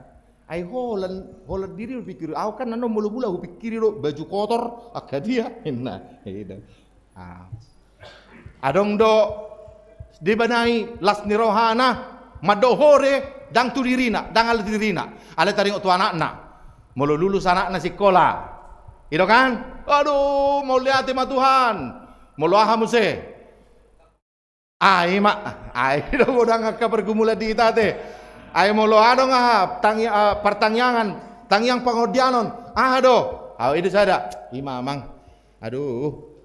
Ai holan diri pikir, aku kan nano mulu-mulu aku pikir lo baju kotor akka dia, inna, adong do dibanai las ni rohana, madohore dang tu dirina, dang al dirina, ale taring tu anak-anak, mulu lulus anak na sekolah, itu kan? Aduh, mau lihat ma Tuhan, mau aha muse, itu bodang akka pergumulan di itate. Ay molo ado nga tangyang pangodianon itu sada imamang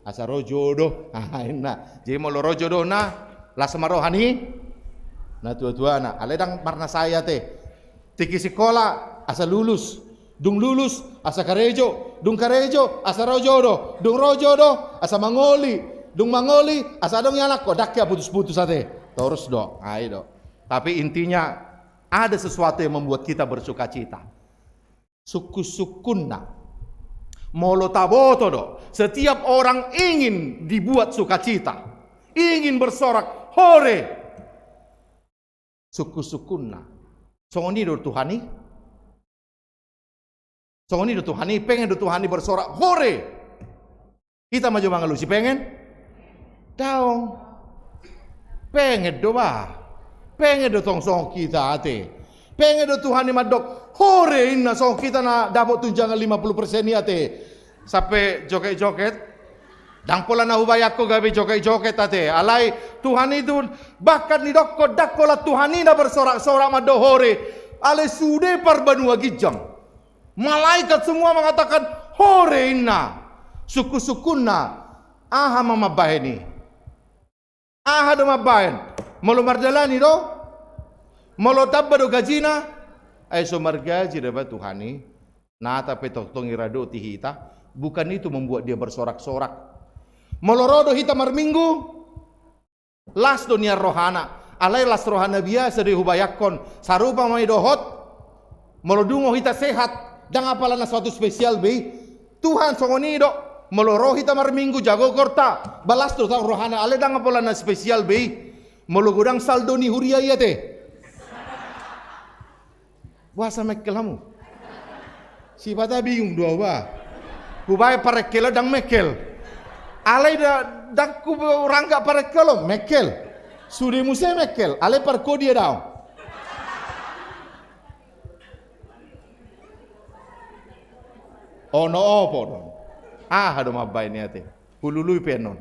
asa rojo do jadi molo rojo do na lasama rohani na tua na aledang marna saya tiki sekolah asa lulus dung lulus asa karejo dung karejo asa rojo do asa mangoli dung mangoli asa dong anak kodak ya putus-putus ate terus do tapi intinya ada sesuatu yang membuat kita bersuka cita. Suku-sukunna. Molo taboto do. Setiap orang ingin dibuat sukacita. Ingin bersorak hore. Suku-sukunna. Songoni do Tuhani. Pengen do Tuhani bersorak hore. Kita maju mangalusi pengen? Daong. Pengen do bah. Pengen do tong song kita ate. Pengen do Tuhan madok. Hore inna song kita na dapat tunjangan 50% ni ate. Sampai joget-joget. Dang pola na hubayako gabi joget-joget ate. Alai Tuhan itu bahkan ni dokko dakkola Tuhan ina bersorak-sorak mado hore. Ale sude parbanua gijang. Malaikat semua mengatakan, horeina, suku-sukuna, aha mamabaheni. Aha do mabahen. Molo mardalani do, molo tabba do gajina, ay so margaji da ba Tuhani, nata petotong irado tihita, bukan itu membuat dia bersorak-sorak. Molo rodo hita marminggu, las do niar rohana, alai las rohana biasa di hubayakon, sarupa mai dohot, molo dungo hita sehat, dang apalana suatu spesial be Tuhan songonido meloro hita marminggu jago korta balas tu tau rohana ale dang apalana spesial be molo godang saldo ni huria iya te wasa mekelamu si bata bingung dua ba kubai parekelo dang mekel ale dang ku rangga parekelo mekel sude muse mekel ale parko dia dao. Ono opo don. Hado mabay ni ate. Hulului penon.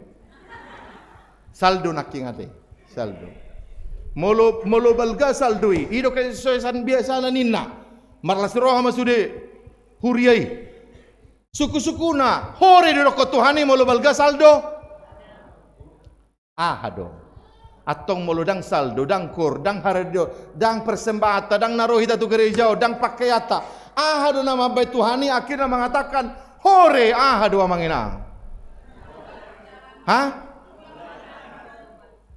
Saldo naking ate. Saldo. Molo balga saldoi. Ido kay soesan biasa na ninna. Marlas roha masude. Huriyai. Suku-suku na. Hore do ko Tuhani molo balga saldo. Hado. Atong molo dang saldo, dang kur, dang haradio, dang persembahata, dang narohita tu gereja, dang pakayata. Ahado nama baik Tuhani akhirnya mengatakan hore ahado amangina. Hah?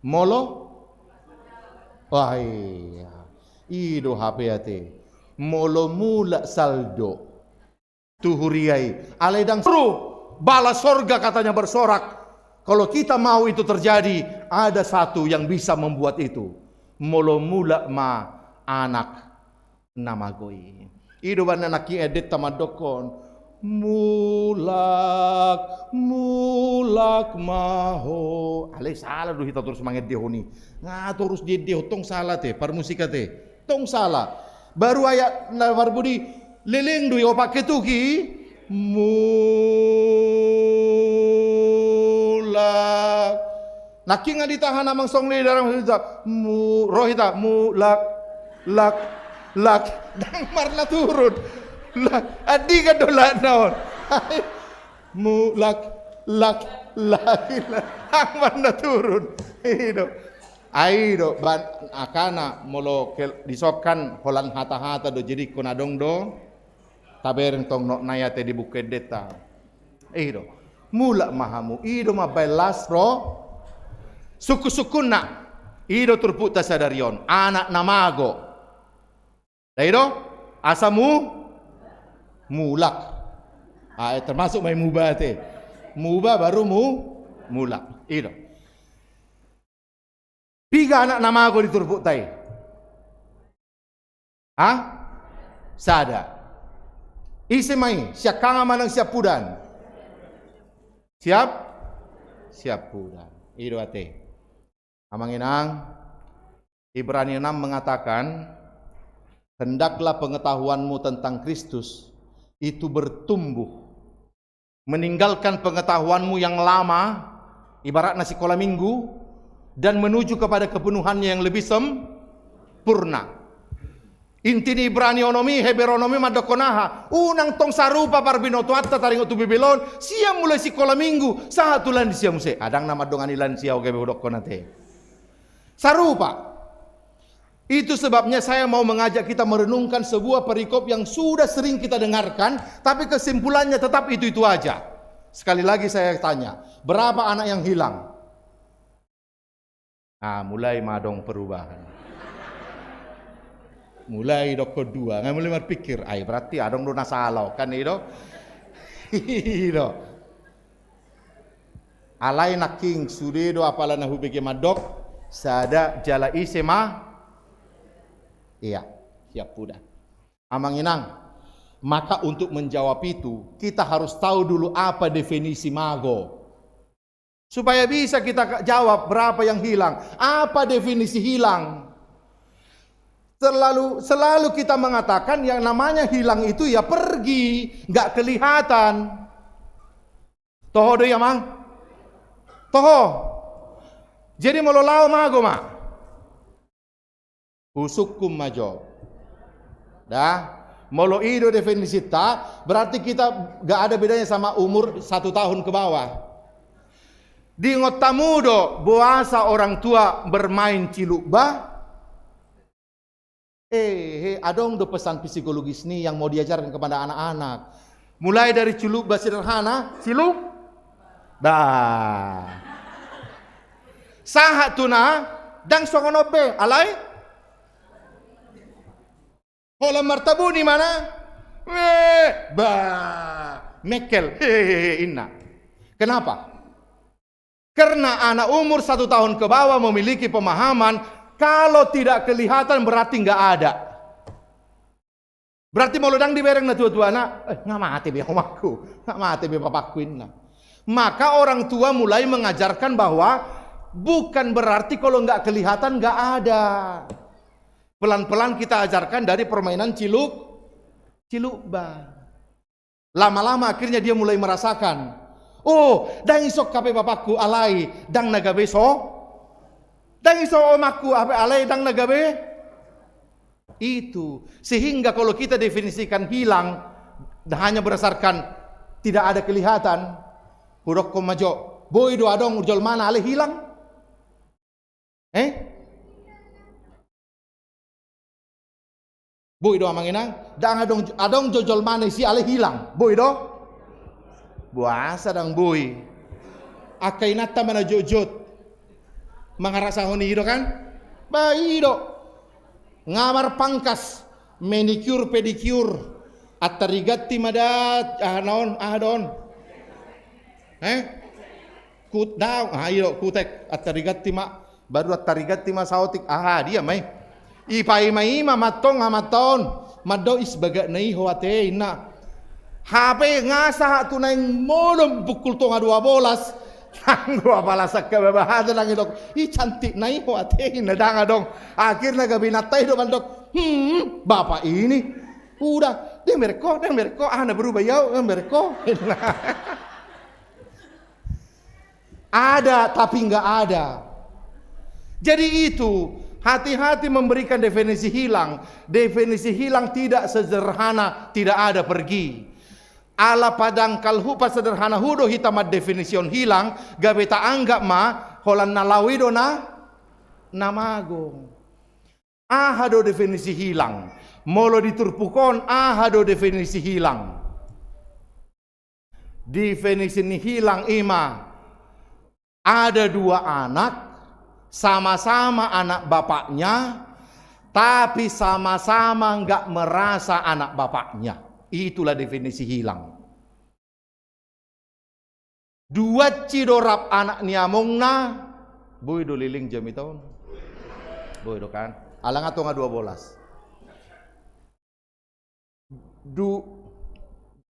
Molo? Wah iya. Ido HP ate. Molo mula saldo. Tuhuriai. Aledang seru. Bala sorga katanya bersorak. Kalau kita mau itu terjadi, ada satu yang bisa membuat itu. Molo mula ma anak nama goi. Ido bana naki edit tamadokon mulak maho ale salah do hita terus manget dehoni terus dia tong salah te parmusika te tong salah baru ayat na barbudi leleng do yo pakai tuki mulak naki nga ditahan amang song le dalam hita rohita mulak lak dang marna turun lak adi ka dola naon lak dang marna turun aido ban akana molo disokkan holan hata-hata do jadi kunadong do tabereng tong no nayate di bukit deta aido mula mahamu ido mabelas ro suku-sukuna ido turputa sadarion anak namago Daido, asamu mulak. Termasuk may muba te. Muba baru mulak. Ido. Piga anak nama aku diturbuk tay. Sada. Isi mai, siap kanga manang siap pudan. Siap pudan. Ido ate. Amanginang Ibrani 6 mengatakan hendaklah pengetahuanmu tentang Kristus itu bertumbuh. Meninggalkan pengetahuanmu yang lama, ibarat nasi sekolah minggu, dan menuju kepada kepenuhannya yang lebih sempurna. Intini Ibrani-onomi, Heberonomi, Madokonaha, unang tong sarupa parbinoto atta taring utu bibilon, siang mulai sekolah minggu, sahatulan siang muse. Adang nama dongan ilan siau kebe dokonate. Sarupa. Itu sebabnya saya mau mengajak kita merenungkan sebuah perikop yang sudah sering kita dengarkan, tapi kesimpulannya tetap itu-itu aja. Sekali lagi saya tanya, berapa anak yang hilang? Mulai madong perubahan. Mulai dok kedua, nggak mulai berpikir, berarti adong dona salah kan itu? Itu. Alai naking sudedo apalah nahu bege madok, sada jala isema. Iya, siap pudah. Amanginang, maka untuk menjawab itu, kita harus tahu dulu apa definisi mago. Supaya bisa kita jawab berapa yang hilang. Apa definisi hilang? Selalu kita mengatakan yang namanya hilang itu ya pergi, nggak kelihatan. Toho do ya mang? Toho. Jadi mololao mago ma. Usukum majo. Dah, Molo ido definisi ta, berarti kita gak ada bedanya sama umur 1 tahun ke bawah. Di ngotamudo buasa orang tua bermain cilukba. Adong do pesan psikologis nih yang mau diajarkan kepada anak-anak. Mulai dari cilukba sederhana, ciluk. Dah. Sahat tuna, dang songonope, alai. Hola martabu di mana? Mekel. Inna. Kenapa? Karena anak umur 1 tahun ke bawah memiliki pemahaman kalau tidak kelihatan berarti nggak ada. Berarti mau lodang dibereng na tua-tua anak, nggak mati be omaku, nggak mati be papaku inna. Maka orang tua mulai mengajarkan bahwa bukan berarti kalau nggak kelihatan nggak ada. Pelan-pelan kita ajarkan dari permainan cilukba. Lama-lama akhirnya dia mulai merasakan, oh, dang isok kape bapakku alai, dang nagabe so. Dang isok omakku ape alai, dang nagabe. Itu. Sehingga kalau kita definisikan hilang hanya berdasarkan tidak ada kelihatan, hurok komajo, boy do adong urjol mana alai hilang? Boy do amanginang, dang adong jojol mana si ale hilang. Boy do, buasa dang boy. Akai nata mana jojot, mangarasa honi do kan? Bayi do, ngamar pangkas, manicure pedicure, atarigati madat, adon. Kut daw, ayo kutek, atarigati ma, baru atarigati ma sautik, dia mai. Ipai mai mamatong amaton mado isbaga nai hoate ina HP ngasa tunai molom pukul tonga 12 tanggo apalasak ka babahada lang idok cantik nai hoate ina danga dong akhirnya gabinatai do mandok bapak ini udah dia merko ana berubah yau merko ada tapi nggak ada. Jadi itu hati-hati memberikan definisi hilang. Definisi hilang tidak sederhana tidak ada pergi. Ala padang kalhupa sederhana hudo hitamat definision hilang. Gabeta anggap ma holan nalawido namago. Ahado definisi hilang. Molo diturpukon ahado definisi hilang. Definisi ini hilang ima. Ada 2 anak. Sama-sama anak bapaknya, tapi sama-sama nggak merasa anak bapaknya. Itulah definisi hilang. 2 cidorap anak niamongna, boy do liling jam itu, boy do kan, alang atau nggak 12.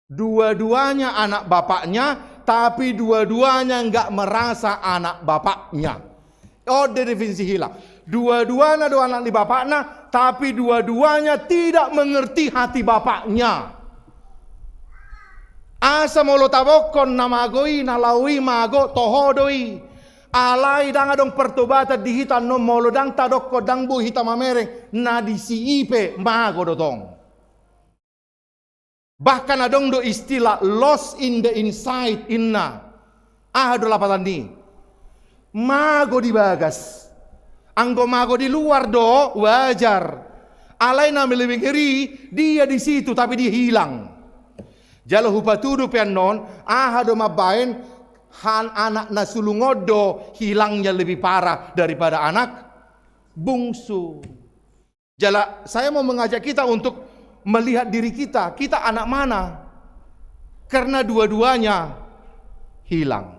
Dua-duanya anak bapaknya, tapi dua-duanya nggak merasa anak bapaknya. Oh, definisi hilang. Dua-duanya do anak di bapaknya, tapi dua-duanya tidak mengerti hati bapaknya. Asa molo tabokon namagoi nalawi mago tohodoi. Alai dang adong pertobatan di hitan no molo dang tadokko dang bu hitam mamereng na di si ipe mago dotong. Bahkan adong do istilah lost in the inside inna. Do lapatan ni. Mago di bagas, anggo mago di luar do wajar. Alai na lebih ngeri dia di situ tapi dia hilang. Jalo hupatudu pianon do mabain han anak nasulungodo hilangnya lebih parah daripada anak bungsu. Jala saya mau mengajak kita untuk melihat diri kita anak mana? Karena dua-duanya hilang.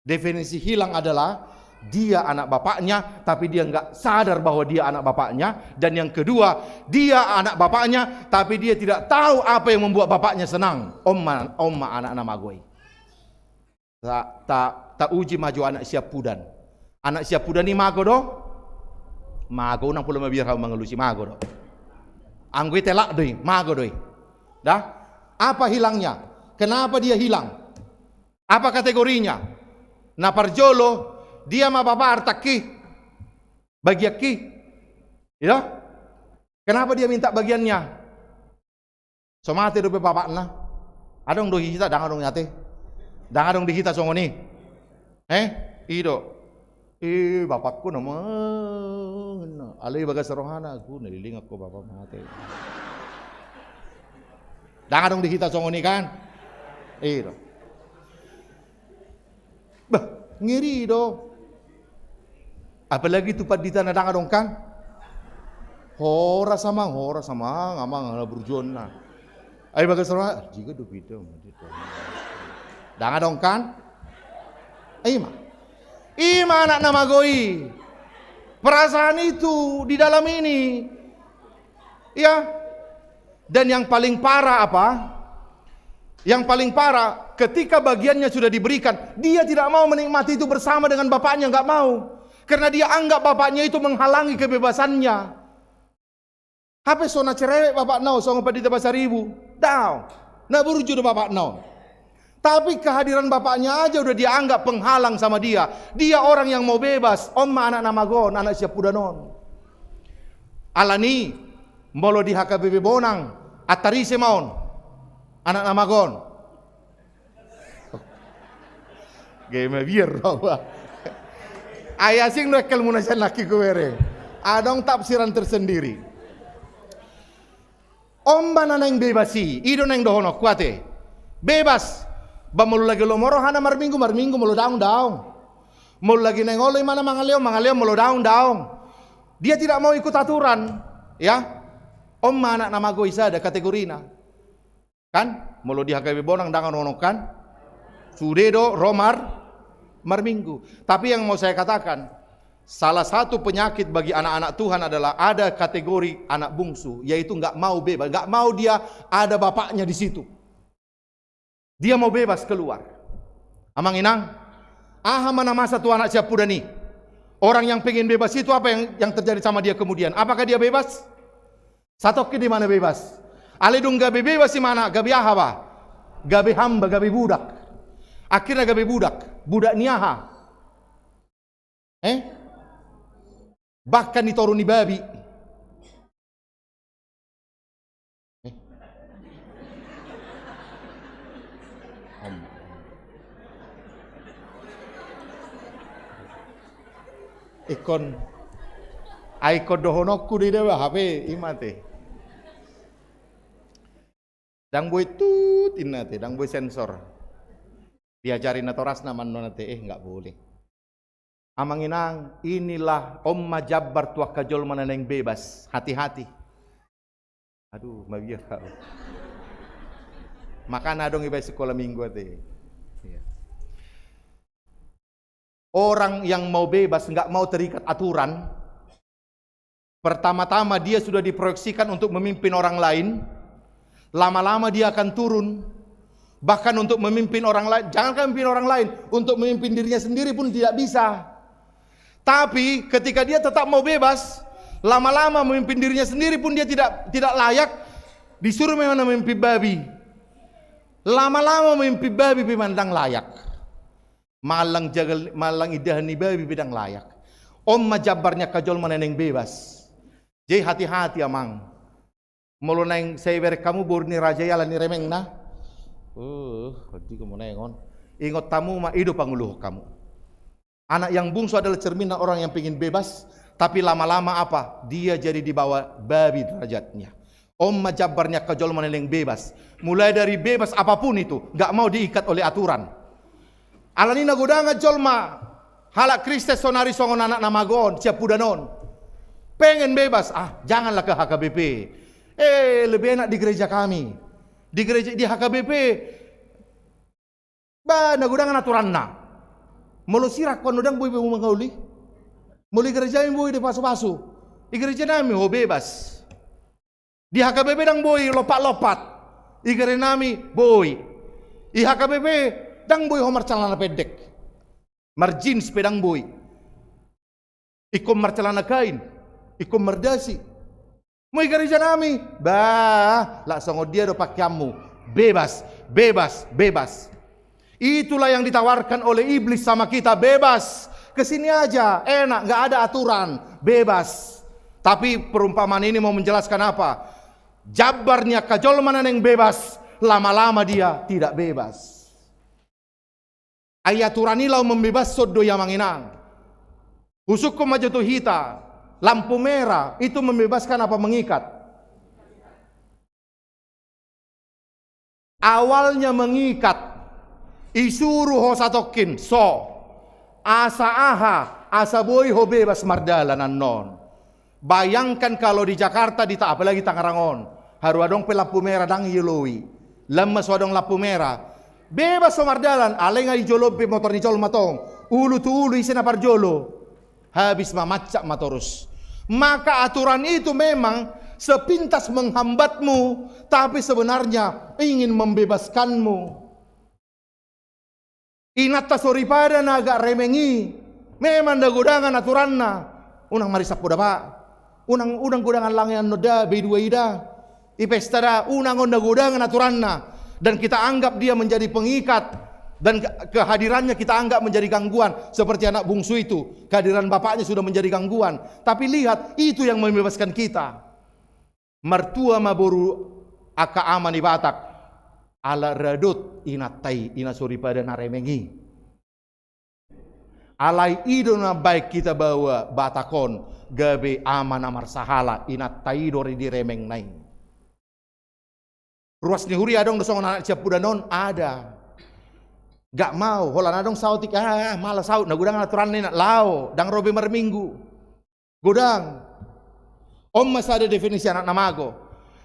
Definisi hilang adalah dia anak bapaknya tapi dia nggak sadar bahwa dia anak bapaknya. Dan yang kedua, dia anak bapaknya tapi dia tidak tahu apa yang membuat bapaknya senang. Omma anak nama gue. Tak uji maju anak siap pudan. Anak siap pudan ni mago do. Mago unang pula mabir kau mengelusi mago do. Anggue telak doi, mago doi. Dah? Apa hilangnya? Kenapa dia hilang? Apa kategorinya? Na parjolo dia ma bapak artaki bagiaki. Ya? Kenapa dia minta bagiannya? So mati do bapak na. Adong do hita dangan dong nyate. Dangan dong dihita songoni. Ido. Bapakku naman. Alay baga sa rohana aku nalilingap ko bapak mati. Dangan dong dihita songoni kan. Ido. Bah, ngiri do. Apalagi tupat di tanah dangan dong kan. Hora sama ngamang na burjon na. Ay baga sa rohana. Jika do bida. Dangan dong kan. Ima anak nama goi. Perasaan itu di dalam ini. Ya. Dan yang paling parah apa? Yang paling parah ketika bagiannya sudah diberikan, dia tidak mau menikmati itu bersama dengan bapaknya, enggak mau. Karena dia anggap bapaknya itu menghalangi kebebasannya. Hape sona cerewek bapak nau songo padita basaribu. Dao. Na buruju do bapak nau. Tapi kehadiran bapaknya aja udah dianggap penghalang sama dia. Dia orang yang mau bebas. Omma anak namagon, anak siap pudanon. Alani, mbolo di HKBP Bonang, atarise maon. Anak namagon. Game biar bawa. Ayah sing rekel munasan laki kuwere. Adong tafsiran tersendiri. Omba naneng bebasi, ido neng dohono kuate. Bebas. Ba mulu lagi lo moro hana marminggu mulu daung. Mulu lagi nengolo mana mangaleo mulu daung. Dia tidak mau ikut aturan, ya. Omma anak nama go isa ada kategorina. Kan? Mulu di HKB Bonang dangan ono kan? Sudedo romar marminggu. Tapi yang mau saya katakan, salah satu penyakit bagi anak-anak Tuhan adalah ada kategori anak bungsu, yaitu nggak mau bebas, nggak mau dia ada bapaknya di situ. Dia mau bebas keluar. Amang inang, mana masa tu anak siap pudani. Orang yang pengen bebas itu apa yang terjadi sama dia kemudian? Apakah dia bebas? Satoki di mana bebas? Aledung gabe bebas di mana? Gabe ahaba, gabe hamba, gabe budak. Akhirnya gabe budak niaha. Bahkan ditoruni babi. Aikon dohonokku di dewa HP imate. Dang boy tut inate, dang boy sensor. Diajarin atoras naman nonate enggak boleh. Amang inang, inilah Omma Jabbar tua kajol mananeng bebas. Hati-hati. Aduh, mabiyah. Makana dong ibai sekolah minggu ate. Orang yang mau bebas, nggak mau terikat aturan, pertama-tama dia sudah diproyeksikan untuk memimpin orang lain, lama-lama dia akan turun, bahkan untuk memimpin orang lain, jangankan memimpin orang lain, untuk memimpin dirinya sendiri pun tidak bisa. Tapi ketika dia tetap mau bebas, lama-lama memimpin dirinya sendiri pun dia tidak layak, disuruh memang memimpin babi. Lama-lama memimpin babi memandang layak. Malang idahani babi bidang layak. Omma Jabbarnya kajol maneneng bebas. Jadi hati-hati amang. Mulu neng sewer kamu burni raja yala ni remeng na. Hadi kamu nengon. Ingot tamu ma hidup panguluh kamu. Anak yang bungsu adalah cerminan orang yang pengen bebas, tapi lama-lama apa? Dia jadi di bawah babi derajatnya. Omma Jabbarnya kajol maneneng bebas. Mulai dari bebas apapun itu, nggak mau diikat oleh aturan. Alanina godanga jolma halak Kristus sonari songon anak namagon siap pudanon. Pengen bebas, janganlah ke HKBP. Lebih enak di gereja kami. Di gereja di HKBP nagodangan aturan na. Mulu sirak kon udang boy mengauli. Mulu gereja boy de pasu-pasu. Di gereja nami bebas. Di HKBP dang boy lopat-lopat. Di gereja nami boy. Di HKBP dang boy homar celana pendek, marjin sepedang boy, ikom mar celana kain, ikom merdasi. Mau gereja nami, langsung dia do pakyamu, bebas. Itulah yang ditawarkan oleh iblis sama kita, bebas. Kesini aja, enak, nggak ada aturan, bebas. Tapi perumpamaan ini mau menjelaskan apa? Jabarnya kajolmanan yang bebas, lama-lama dia tidak bebas. Ayaturan ilau membebas sodo yang manginang. Husukum majoto hita, lampu merah itu membebaskan apa mengikat? Awalnya mengikat. Isuru ho satokin so asa aha asa boy ho bebas mardalan non. Bayangkan kalau di Jakarta di tak apalagi Tangerangon haru adong pe lampu merah dang yeloi lemes wadong lampu merah bebas so mardalan alenga ijolo pe motor ni jol matong ulu tu ulu isena parjolo habis mamacak matorus. Maka aturan itu memang sepintas menghambatmu tapi sebenarnya ingin membebaskanmu. Inata soripada naga remengi, memang da godangan aturanna. Unang marisapo da ba, unang godangan langian noda bedua ida, ipesta da unang onda godangan aturanna. Dan kita anggap dia menjadi pengikat dan kehadirannya kita anggap menjadi gangguan seperti anak bungsu itu, kehadiran bapaknya sudah menjadi gangguan. Tapi lihat itu yang membebaskan kita. Mertua maboru aka amani batak. Ala radut inatai inasuri pada naremengi. Alai idona baik kita bawa batakon gabe aman amar sahala inatai dori di remeng nai. Ruas ni huri adong dosong anak ciapudanon ada. Gak mau holan adong sautik malah saut na gudang aturan nak lao dang robe marminggu. Gudang. Masa ada definisi anak namago.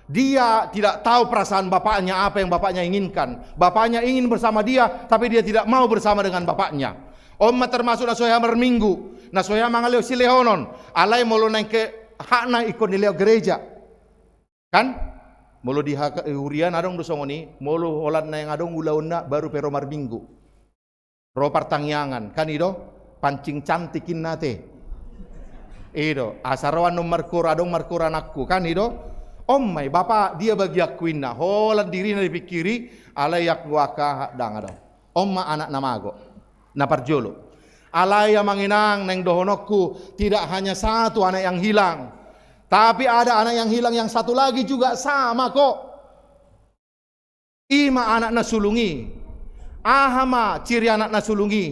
Dia tidak tahu perasaan bapaknya apa yang bapaknya inginkan. Bapaknya ingin bersama dia, tapi dia tidak mau bersama dengan bapaknya. Omma termasuk nasoya berminggu, nasoya mangaleo silehonon, alai molo naik ke hakna ikon dileo gereja, kan? Molo di hak hurian adong dosongoni, molo holan na yang adong ulauna baru pero marbinggu. Ro partangyangan, kan ido pancing cantikin nate. Ido asarawan nomor adong markur anakku, kan ido. Mai bapak dia bagi akuin na holan diri na dipikiri alayak waka dang ada. Omma anak namago na parjolo. Alaya manginang neng dohonokku tidak hanya satu anak yang hilang, tapi ada anak yang hilang yang satu lagi juga sama kok. Ima anak nasulungi, ahama ciri anak nasulungi.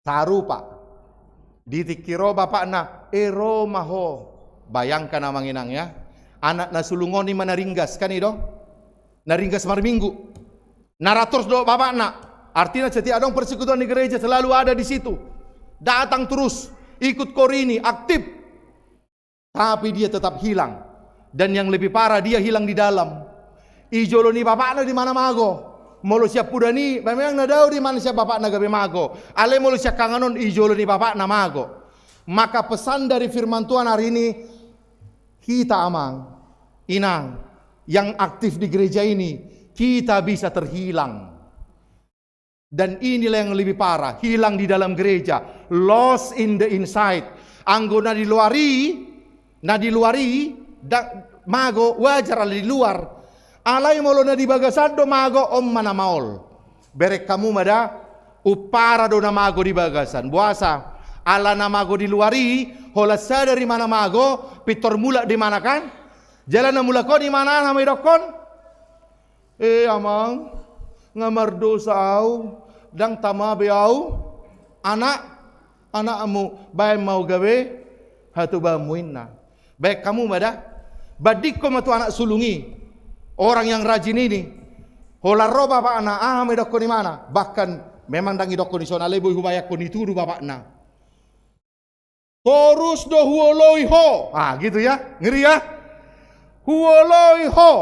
Sarupa. Ditikiro bapakna ero maho. Bayangkan namang inang ya. Anak nasulungoni manaringgas kan itu? Naringgas marminggu. Narator do bapakna. Artinya setiap adong persekutuan di gereja selalu ada di situ. Datang terus, ikut korini, aktif. Tapi dia tetap hilang. Dan yang lebih parah dia hilang di dalam. Ijoloni bapakna di mana mago. Molo siap pudani, memang nadau di mana siap bapak nagabe mago. Ale molo siap kanganon ijolo ni bapak namago. Maka pesan dari firman Tuhan hari ini, kita amang, inang, yang aktif di gereja ini, kita bisa terhilang. Dan inilah yang lebih parah, hilang di dalam gereja, lost in the inside. Anggona di luari, mago wajar di luar. Alai molo na di bagasado mago mana maol. Berek kamu mada upara do na mago di bagasan. Buasa ala na mago di luari, hola sadari mana mago, pitor mula di mana kan? Jalan na mula ko di mana na may dokon? Amang ngamardo sa au, dang tamabe au. Anakmu baik mau gawe hatu bamuin na. Baik kamu mada badik ko matu anak sulungi. Orang yang rajin ini, hola ro bapak na, me dokko di mana? Bahkan memang dangi dokko di sana lebo hubayak ko nituru bapak na. Terus do huoloi ho, gitu ya, ngeri ya. Huoloi ho,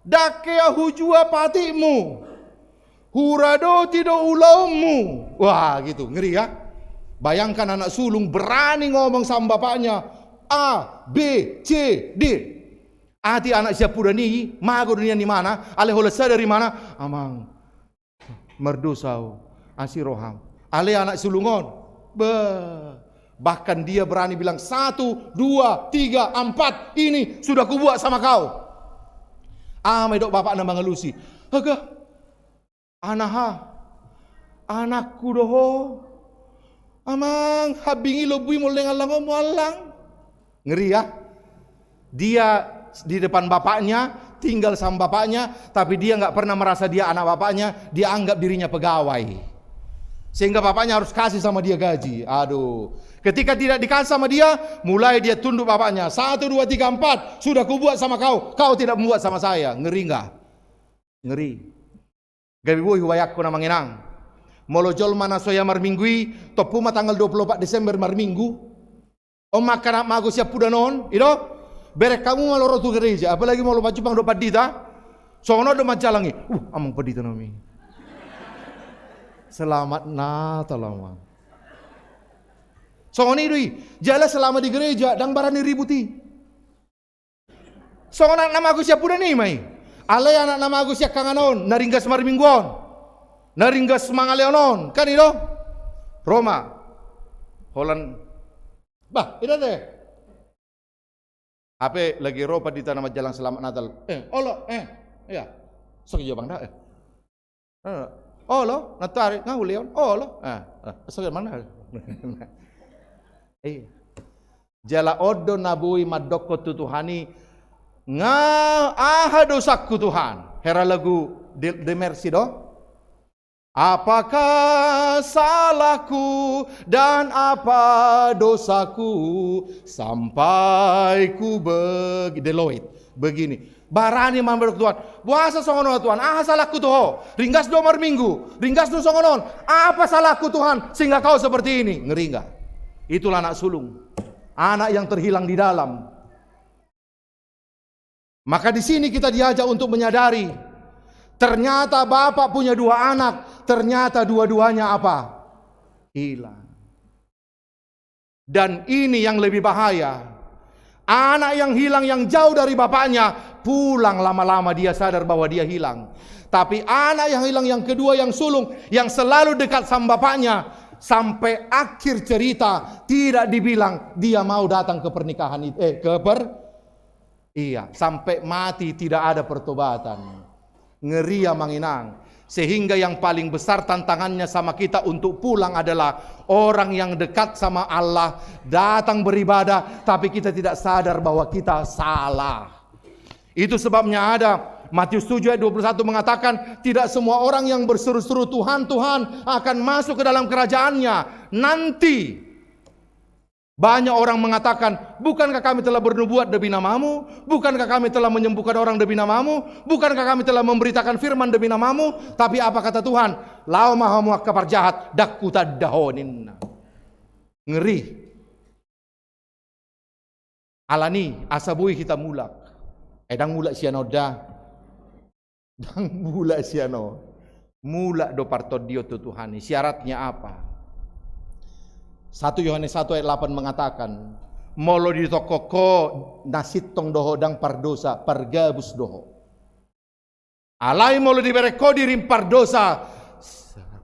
dakea hujua patimu, hurado tido ulaumu, wah gitu, ngeri ya. Bayangkan anak sulung berani ngomong sama bapaknya, A, B, C, D. Ati anak siap pudani, mago dunia di mana? Ale holesa dari mana? Amang merdosau, asiroham. Ale anak sulungon, bahkan dia berani bilang 1, 2, 3, 4 ini sudah kubuat sama kau. Medok bapak nama ngelusi. Agak, anakku doho, Amang habingi lobui mo dengan lango mo alang. Ngeri ya. Dia di depan bapaknya, tinggal sama bapaknya, tapi dia nggak pernah merasa dia anak bapaknya, dia anggap dirinya pegawai. Sehingga bapaknya harus kasih sama dia gaji. Aduh. Ketika tidak dikasih sama dia, mulai dia tunduk bapaknya. 1, 2, 3, 4, sudah kubuat sama kau, kau tidak membuat sama saya. Ngeri nggak? Ngeri. Gabi boy huwayakku na manginang. Molojol mana soya marminggui, topuma tanggal 24 Desember marminggu. O makana mago siap pudanon, itu. Berek kamu maloro tu gereja, apalagi mau lupa cupang do padita. Sono do macalangi. Amang padita nami. Selamat Natal lama. Sono idui, jala selama di gereja dang barani ributi. Sono nama aku siap pudan ni mai. Alay anak nama aku siap kanganon, naringgas marmingguon. Naringgas mangaleonon, kan itu? Roma. Holland. Bah, itu deh. Apa lagi ropa di tanah jalan selamat Natal? Ya. Sok jo bang dah. Lo, natari ngau leon. Lo. Sok mana? Jala odo nabui madoko tutuhani nga dosaku Tuhan. Hera lagu de mercy do. Apakah salahku dan apa dosaku sampai ku begini. Barani mamberok Tuhan. Puasa songonon Tuhan. Salahku tuh. Ringgas 2 minggu. Ringgas 2 songonon. Apa salahku Tuhan sehingga kau seperti ini? Ngeri enggak? Itulah anak sulung. Anak yang terhilang di dalam. Maka di sini kita diajak untuk menyadari. Ternyata bapak punya 2 anak. Ternyata dua-duanya apa? Hilang. Dan ini yang lebih bahaya. Anak yang hilang yang jauh dari bapaknya, pulang lama-lama dia sadar bahwa dia hilang. Tapi anak yang hilang yang kedua yang sulung, yang selalu dekat sama bapaknya, sampai akhir cerita tidak dibilang dia mau datang ke pernikahan itu, sampai mati tidak ada pertobatan. Ngeri ya manginang. Sehingga yang paling besar tantangannya sama kita untuk pulang adalah orang yang dekat sama Allah, datang beribadah, tapi kita tidak sadar bahwa kita salah. Itu sebabnya ada Matius 7 ayat 21 mengatakan, tidak semua orang yang berseru-seru Tuhan, Tuhan akan masuk ke dalam kerajaannya. Nanti banyak orang mengatakan, bukankah kami telah bernubuat demi namamu? Bukankah kami telah menyembuhkan orang demi namamu? Bukankah kami telah memberitakan firman demi namamu? Tapi apa kata Tuhan? Lau maha muak kapar jahat, dakku tadahonin. Ngeri. Alani, asabui kita mulak. Dang mulak sianoda. Dang mulak siano. Mulak do partodio tu Tuhani. Syaratnya apa? 1 Yohanes 1 ayat 8 mengatakan, molo di tokoko nasitong doho dang pardosa pargabus doho. Alai molo di bereko dirim pardosa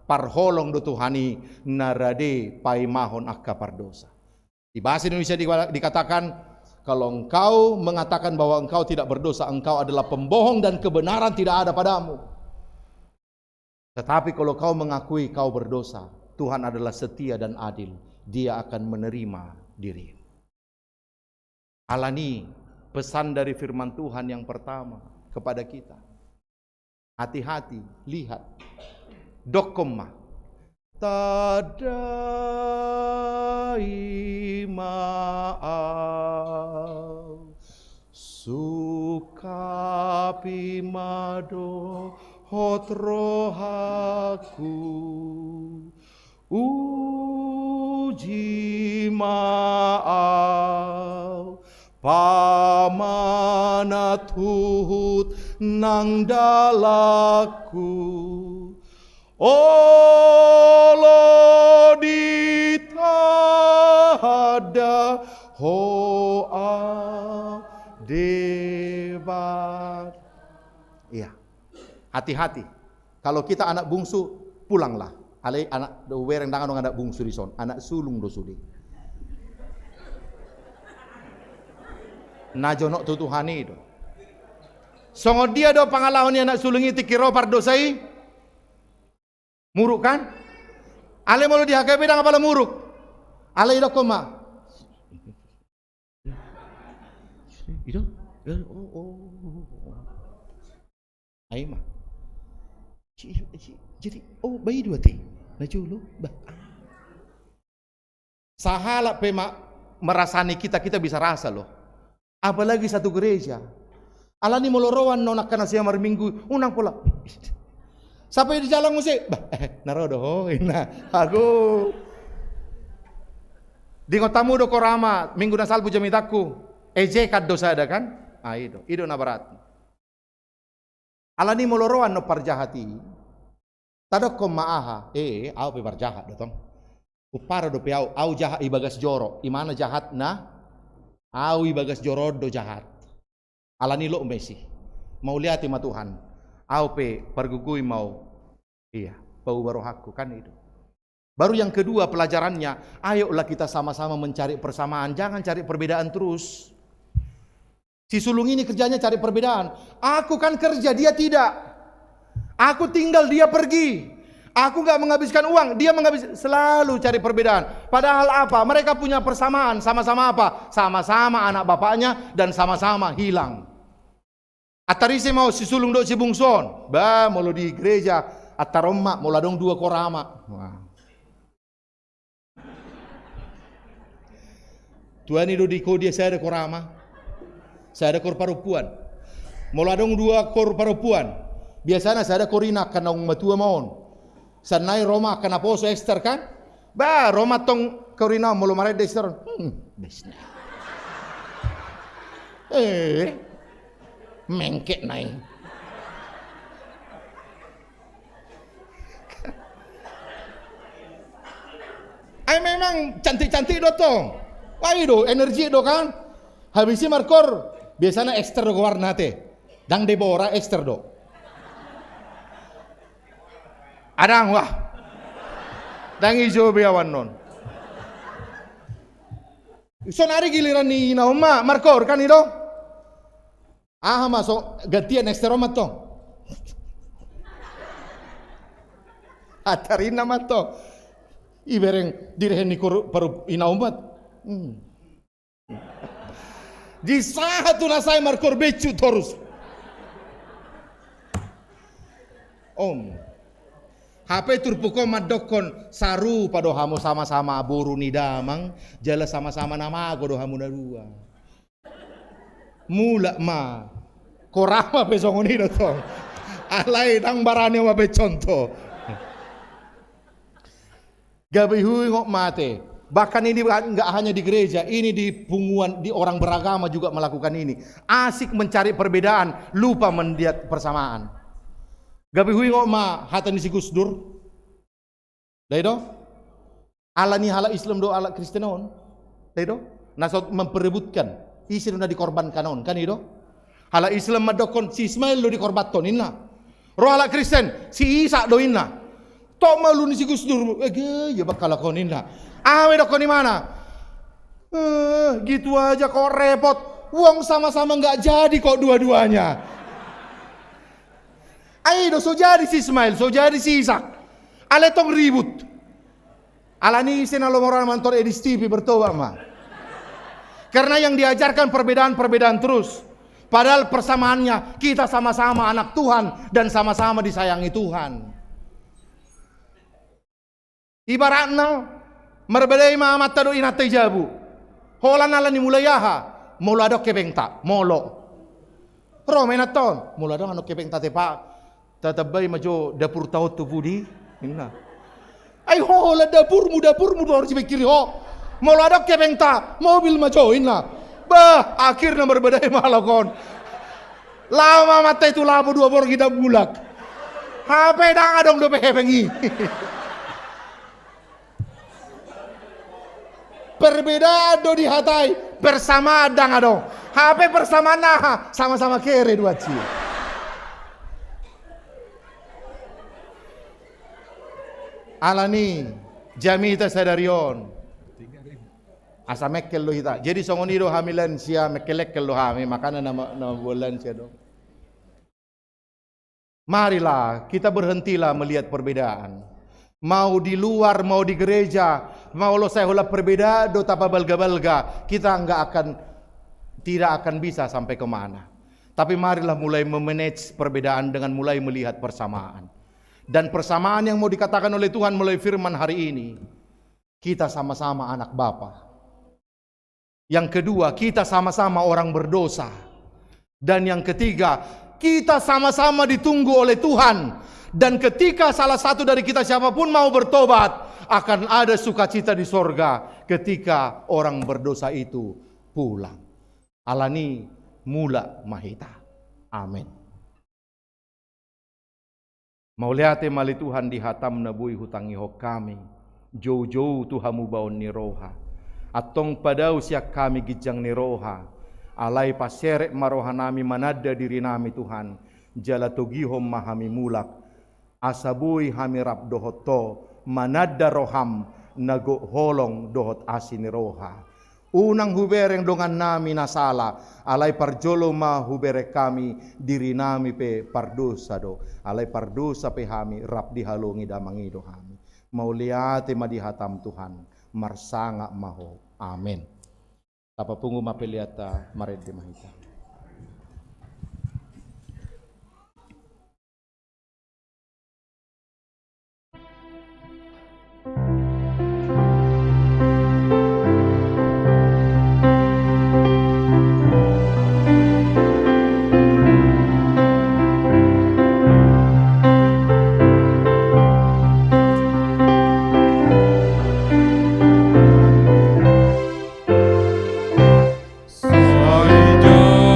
parholong do Tuhani narade paimahon akka pardosa. Di bahasa Indonesia dikatakan, kalau engkau mengatakan bahwa engkau tidak berdosa, engkau adalah pembohong dan kebenaran tidak ada padamu. Tetapi kalau kau mengakui kau berdosa, Tuhan adalah setia dan adil. Dia akan menerima dirimu. Alani, pesan dari firman Tuhan yang pertama kepada kita. Hati-hati, lihat. Dokoma. Tadai maaf sukapi mado hotrohaku uji maaf pamanat huhut nang dalaku olo ditada hoa debat. Iya, hati-hati. Kalau kita anak bungsu, pulanglah. Alai anak do wereng dangan dong anak bungsu di son, anak sulung do sudi. Najonok tu Tuhani itu. Songo dia do pangalawan anak sulung itu kiro pardosai. Muruk kan? Ale mau dihakapi dang apala muruk. Alai do koma. Itu? Ai mah. Jadi bayi dua ti. Na julu bah. Sahala pema merasani kita bisa rasa loh. Apalagi satu gereja. Alani molorowan nonak kana siang mar minggu unang pula. Sampai di jalan musik, narodo, ina, aku. Di ngotamu do korama, minggu na salbu jamitaku, kat dosa ada kan? Ido na barat. Alani moloroan no parjahati, tadok ko maaha, au pe parjahat dotong. Upara do pe au jahat ibagas joro, imana jahat na, au ibagas joro do jahat. Alani lo mesi, mau lihat ima Tuhan, au pe pergugui mau, bau barohaku kan itu. Baru yang kedua pelajarannya, ayolah kita sama-sama mencari persamaan, jangan cari perbedaan terus. Si sulung ini kerjanya cari perbedaan. Aku kan kerja, dia tidak. Aku tinggal, dia pergi. Aku nggak menghabiskan uang, dia menghabiskan. Selalu cari perbedaan. Padahal apa? Mereka punya persamaan. Sama-sama apa? Sama-sama anak bapaknya dan sama-sama hilang. Atarise mau si sulung do si bungson. Mau lo di gereja. Ataroma mau ladong dua korama. Wah. Tuhan itu di dia saya ada korama, saya ada kor parupuan, mau ladong dua kor parupuan, biasanya saya ada korina karena matua maon, sanai Roma karena poso Esther kan, Roma tong korina mau lo marai Esther, bisnya, mengkek naik, memang cantik-cantik dotong. Itu energi do kan. Habisi markor biasanya Esther do warna te. Dang Deborah Esther do. Adang wah. Dang ijo biawan non. Sonari giliran ni Naoma markor kan itu. Masuk gantian Esther omat to. Atarin nama to. Ibereng direhen ni paru inaumat. Di saat tu nasai markor becu terus. HP turpuko madokon saru pado hamu sama-sama buru ni damang jala sama-sama nama godo hamu narua. Mula ma korama pesongoni dotong. Alai dang barane wa be contoh. Gabi hui ngok mate. Bahkan ini enggak hanya di gereja, ini di punguan, di orang beragama juga melakukan ini. Asik mencari perbedaan, lupa melihat persamaan. Gabi hui ngok ma hatan si Gus Dur. Daido? Ala ni hala Islam do ala Kristenon. Daido? Nasot memperebutkan, isi sudah dikorbankan on, kan itu? Hala Islam madokon si Ismail do dikorbaton inna. Roh ala Kristen si Isa do inna. Tok malu ni si Gus Dur, ya bakal lakon inna. Dokon di mana? Gitu aja kok repot. Uang sama-sama nggak jadi kok dua-duanya. Ayo so jadi si Ismail, so jadi si Ishak. Ale tong ribut. Alani senalo moral mantor edis TV bertoba mah. Karena yang diajarkan perbedaan-perbedaan terus. Padahal persamaannya kita sama-sama anak Tuhan dan sama-sama disayangi Tuhan. Ibaratnya merbedai mama tado inate jabu. Holan ala ni mulayaha, mula do kebengta, molo. Romenaton, mula do ano kebengta tepa, tatabay majo dapur taot tu budi, inna. Ay hola dapurmu do harus pikir ho. Mula do kebengta, mobil majo inna. Akhirnya berbedai malakon. Lama mata itu labu dua bor kita bulak. HP dang adong do pehengi. Perbedaan do dihatai bersama dang adong. HP bersama nah sama-sama kere dua cie. Alani jamita sadarion. Asa mekkel lo hita. Jadi songoni do hamilan sia mekkelek lo hami makana nama bulan sia do. Marilah kita berhentilah melihat perbedaan. Mau di luar, mau di gereja, Maulo saya hula perbeda do tapa balga-balga, kita tidak akan bisa sampai kemana. Tapi marilah mulai memanage perbedaan dengan mulai melihat persamaan. Dan persamaan yang mau dikatakan oleh Tuhan melalui firman hari ini, kita sama-sama anak Bapa. Yang kedua, kita sama-sama orang berdosa. Dan yang ketiga, kita sama-sama ditunggu oleh Tuhan. Dan ketika salah satu dari kita siapapun mau bertobat, akan ada sukacita di sorga ketika orang berdosa itu pulang. Alani mula mahita. Amin. Mau lihat mali Tuhan dihatam nabui hutangi hok kami. Jauh-jauh Tuhamu baon ni roha. Atong padau siak kami gijang ni roha. Alai paserek maroha nami manada diri nami Tuhan. Jala togihom mahami mulak. Asabui hami rap dohoto. Manada roham nago holong dohot asin ni roha. Unang hubereng dongan nami nasala, alai parjolo ma hubere kami, diri nami pe pardosa do, alai pardosa pe hami rap dihalungi damangido hami. Mau liate madihatam Tuhan, marsanga maho, amin. Tapa pungu mapeliata marede mahita. Saija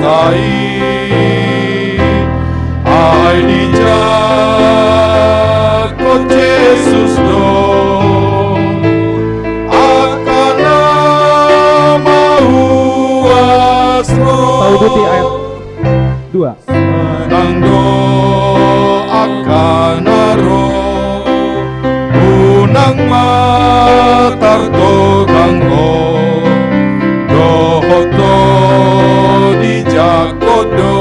sai ai di jakot Yesus do akan mau asro Tauduti ayat 2. senang do akan aro unang matar to kanggo dohoto di jakodo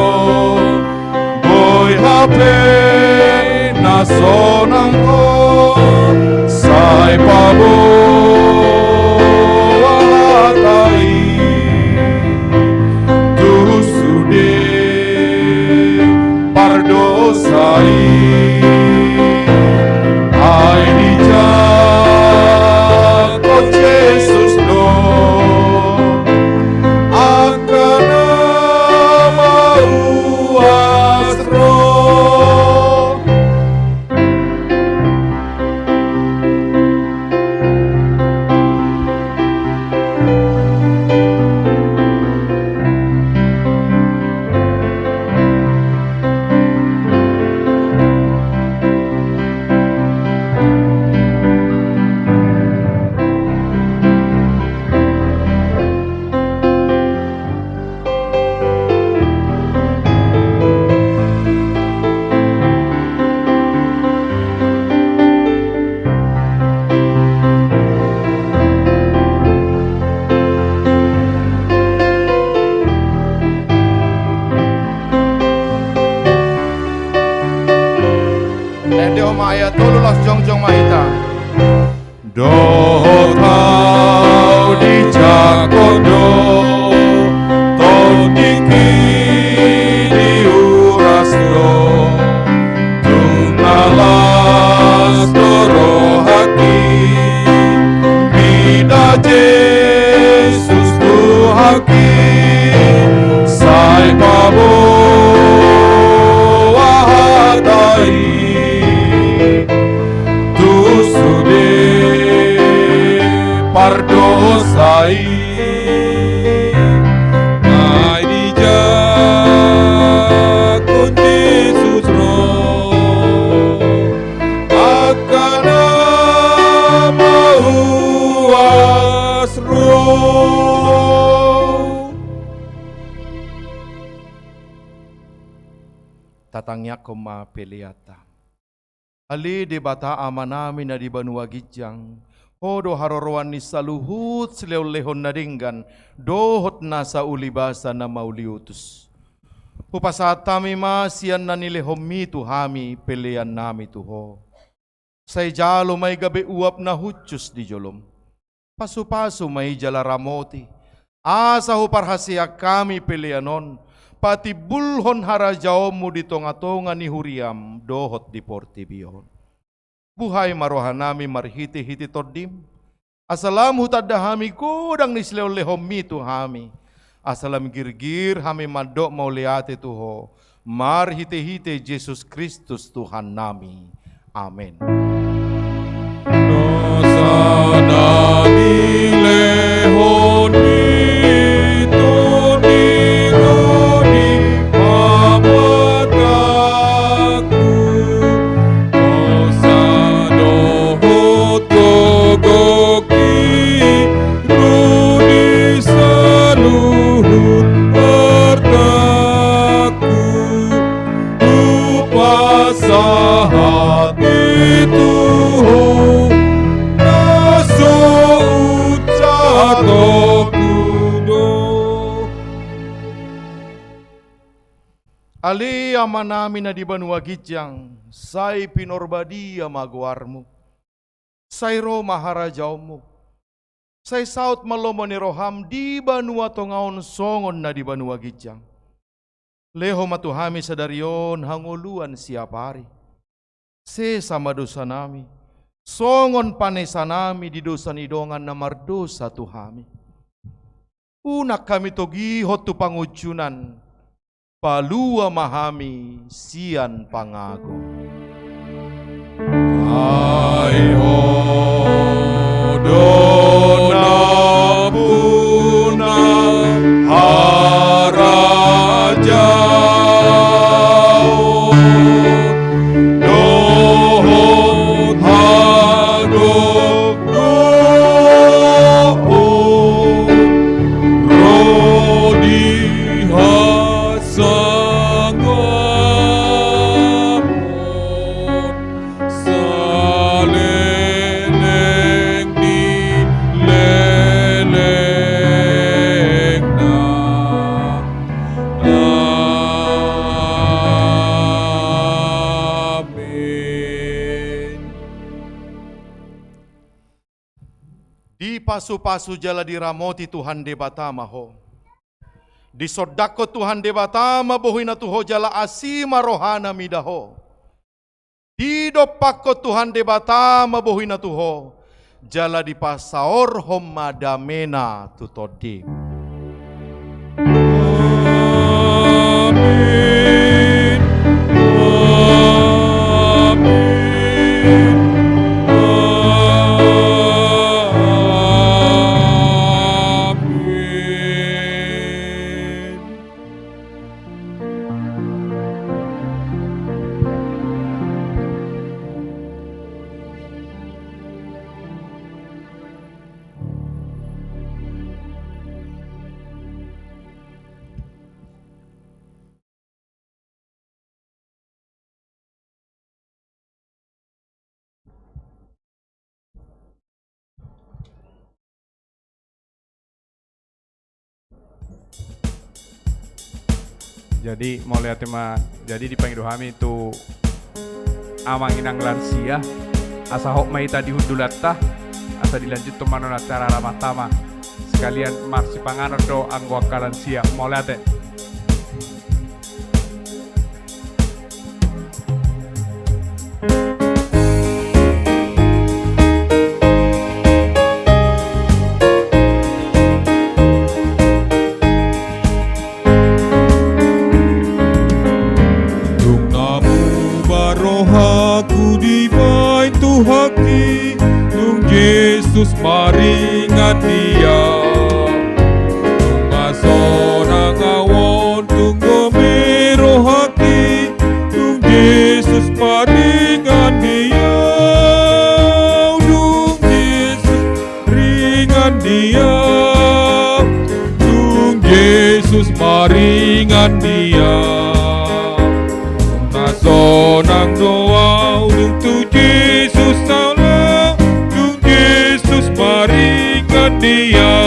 boy hape nasonang ko sai pabo walatai tusude pardosai ai di jakot Yesus do akan mau asro. Maya tululas jongjong maita doh kau di jakodo tol diki diuras do tungalas doro haki mida Yesus tu haki sai pabo wahatai pardosai ai di jakot Yesus ro akan mau asro. Tatangnya koma peliata ali di bata amanami na di banua gijang Hodo haroroan ni saluhut sileo-lehon na dinggan, dohot na sa ulibasa na mauliutus. Upasatami masiyan na nilehom mitu hami, pelean nami tuho. Say jalo may gabi uap na hutsus di jolom. Pasu-pasu may jalaramoti. Asa huparhasiak kami peleanon, pati bulhon harajaom mo dito nga tonga ni huriam, dohot di portibion. Buhay marohan nami marhiti-hiti tordim. Asalam hutadda hami kudang nisleo-lehom mitu hami. Asalam girgir hami mandok mauliate tuho. Marhiti-hiti Jesus Kristus Tuhan nami. Amin. Dosa nami lehon itu dironi pamataku. Dosa dohot gogoki rudi saluhut hartaku. Upasahat itu Ali amanami na di banua gijang, say pinorbadia maguarmu, say ro maharajawmu, say saut malomo ni roham di banua tongaon songon na di banua gijang. Leho matuhami sa darion hanguluan siap hari. Se sama dosa nami, songon panesa nami di dosa nidongan na mardosa tuhami. Unak kami togihot tu pangujunan, palua mahami sian pangago. Ayo dona puna harap pasu-pasu jala diramoti Tuhan debatama ho. Di sodako Tuhan debatama bohina tuho jala asima rohana midaho. Di dopako Tuhan debatama bohina tuho jala di pasaor homadamena tutodi. Jadi mau lihat tema, jadi dipanggil kami itu amang inang lansia, asa hok mai tadi hundulatta, asa dilanjut tu manon acara ramah tama, sekalian marsi panganon do anggota lansia, mau lihat Yesus maringan dia Tunga sonang awon tunggu mero haki Tung Yesus maringan dia Tung Yesus ringan dia Tung Yesus maringan dia Tunga sonang doa Tung Yesus salah maringan dia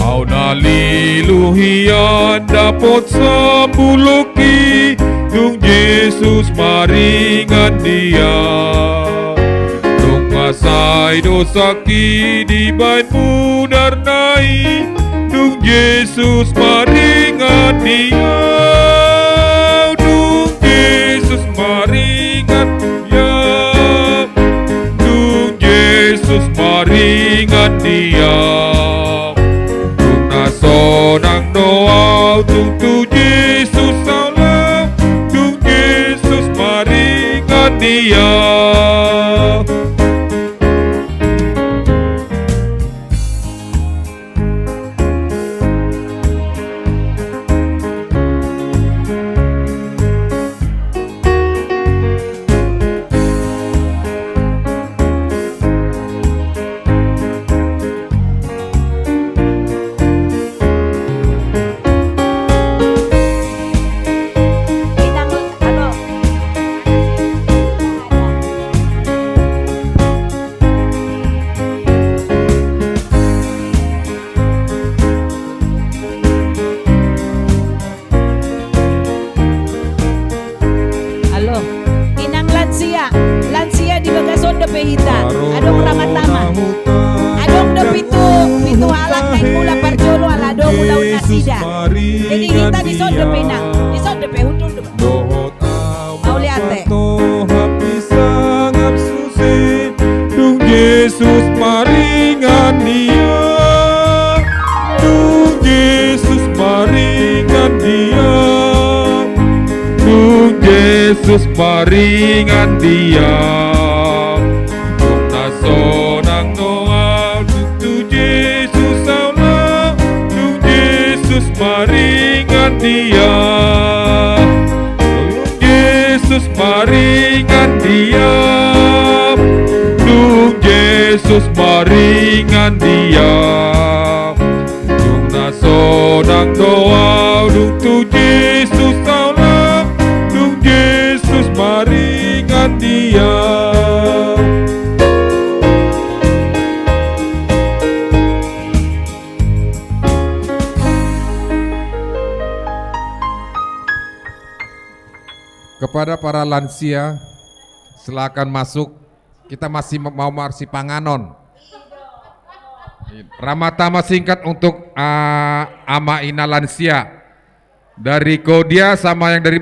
Au naliluhian dapat sambuluki Tung Yesus maringan dia Tung masai dosaki di bain munarnai Tung Yesus maringan dia Tung Yesus maringan dia Yesus maringan dia Tung nasonang doa Tung Yesus salam Tung Yesus maringan dia Yesus maringan dia Tung Yesus maringan dia Tung Yesus maringan dia Tung nasonang doa Tung Yesus salah Tung Yesus maringan dia Tung Yesus maringan dia Yesus maringan dia Tung nasonang doa Tung Yesus salam Tung Yesus maringan dia Kepada para lansia silakan masuk Kita masih mau marsi panganon. Ramatama singkat untuk Ama Ina Lansia dari Kodia sama yang dari